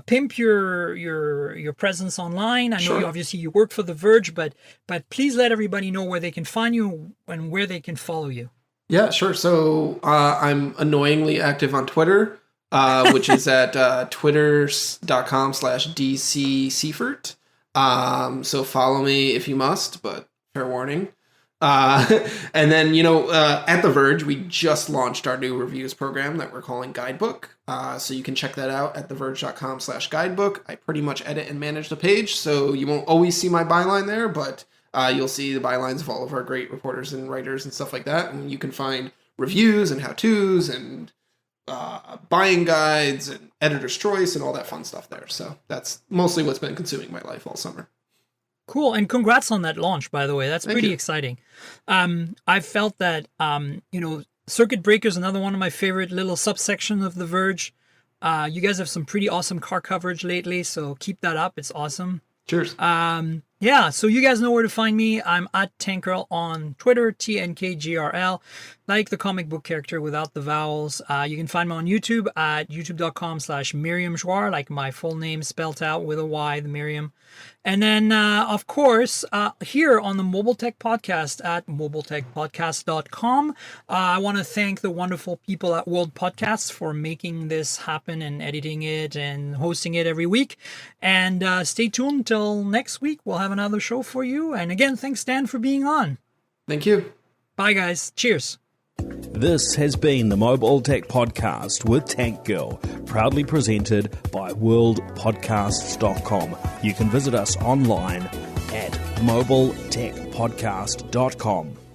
Speaker 2: pimp your presence online. I know obviously you work for The Verge, but please let everybody know where they can find you and where they can follow you.
Speaker 3: Yeah, sure. So I'm annoyingly active on Twitter, which is at twitter.com/DC Seifert. So follow me if you must, but fair warning. And then, at The Verge, we just launched our new reviews program that we're calling Guidebook. So you can check that out at theverge.com/guidebook. I pretty much edit and manage the page, so you won't always see my byline there, but you'll see the bylines of all of our great reporters and writers and stuff like that. And you can find reviews and how-tos and buying guides and editor's choice and all that fun stuff there. So that's mostly what's been consuming my life all summer.
Speaker 2: Cool. And congrats on that launch, by the way. That's pretty exciting. I felt that, Circuit Breaker is another one of my favorite little subsection of The Verge. You guys have some pretty awesome car coverage lately, so keep that up. It's awesome.
Speaker 3: Cheers.
Speaker 2: Yeah, so you guys know where to find me. I'm at Tankgirl on Twitter, TNKGRL, like the comic book character without the vowels. You can find me on YouTube at youtube.com/Miriam Joire, like my full name spelled out with a Y, the Miriam. And then, of course, here on the Mobile Tech Podcast at mobiletechpodcast.com. I want to thank the wonderful people at World Podcasts for making this happen and editing it and hosting it every week. And stay tuned till next week. We'll have another show for you. And again, thanks, Dan, for being on.
Speaker 3: Thank you.
Speaker 2: Bye, guys. Cheers.
Speaker 1: This has been the Mobile Tech Podcast with Tank Girl, proudly presented by worldpodcasts.com. You can visit us online at mobiletechpodcast.com.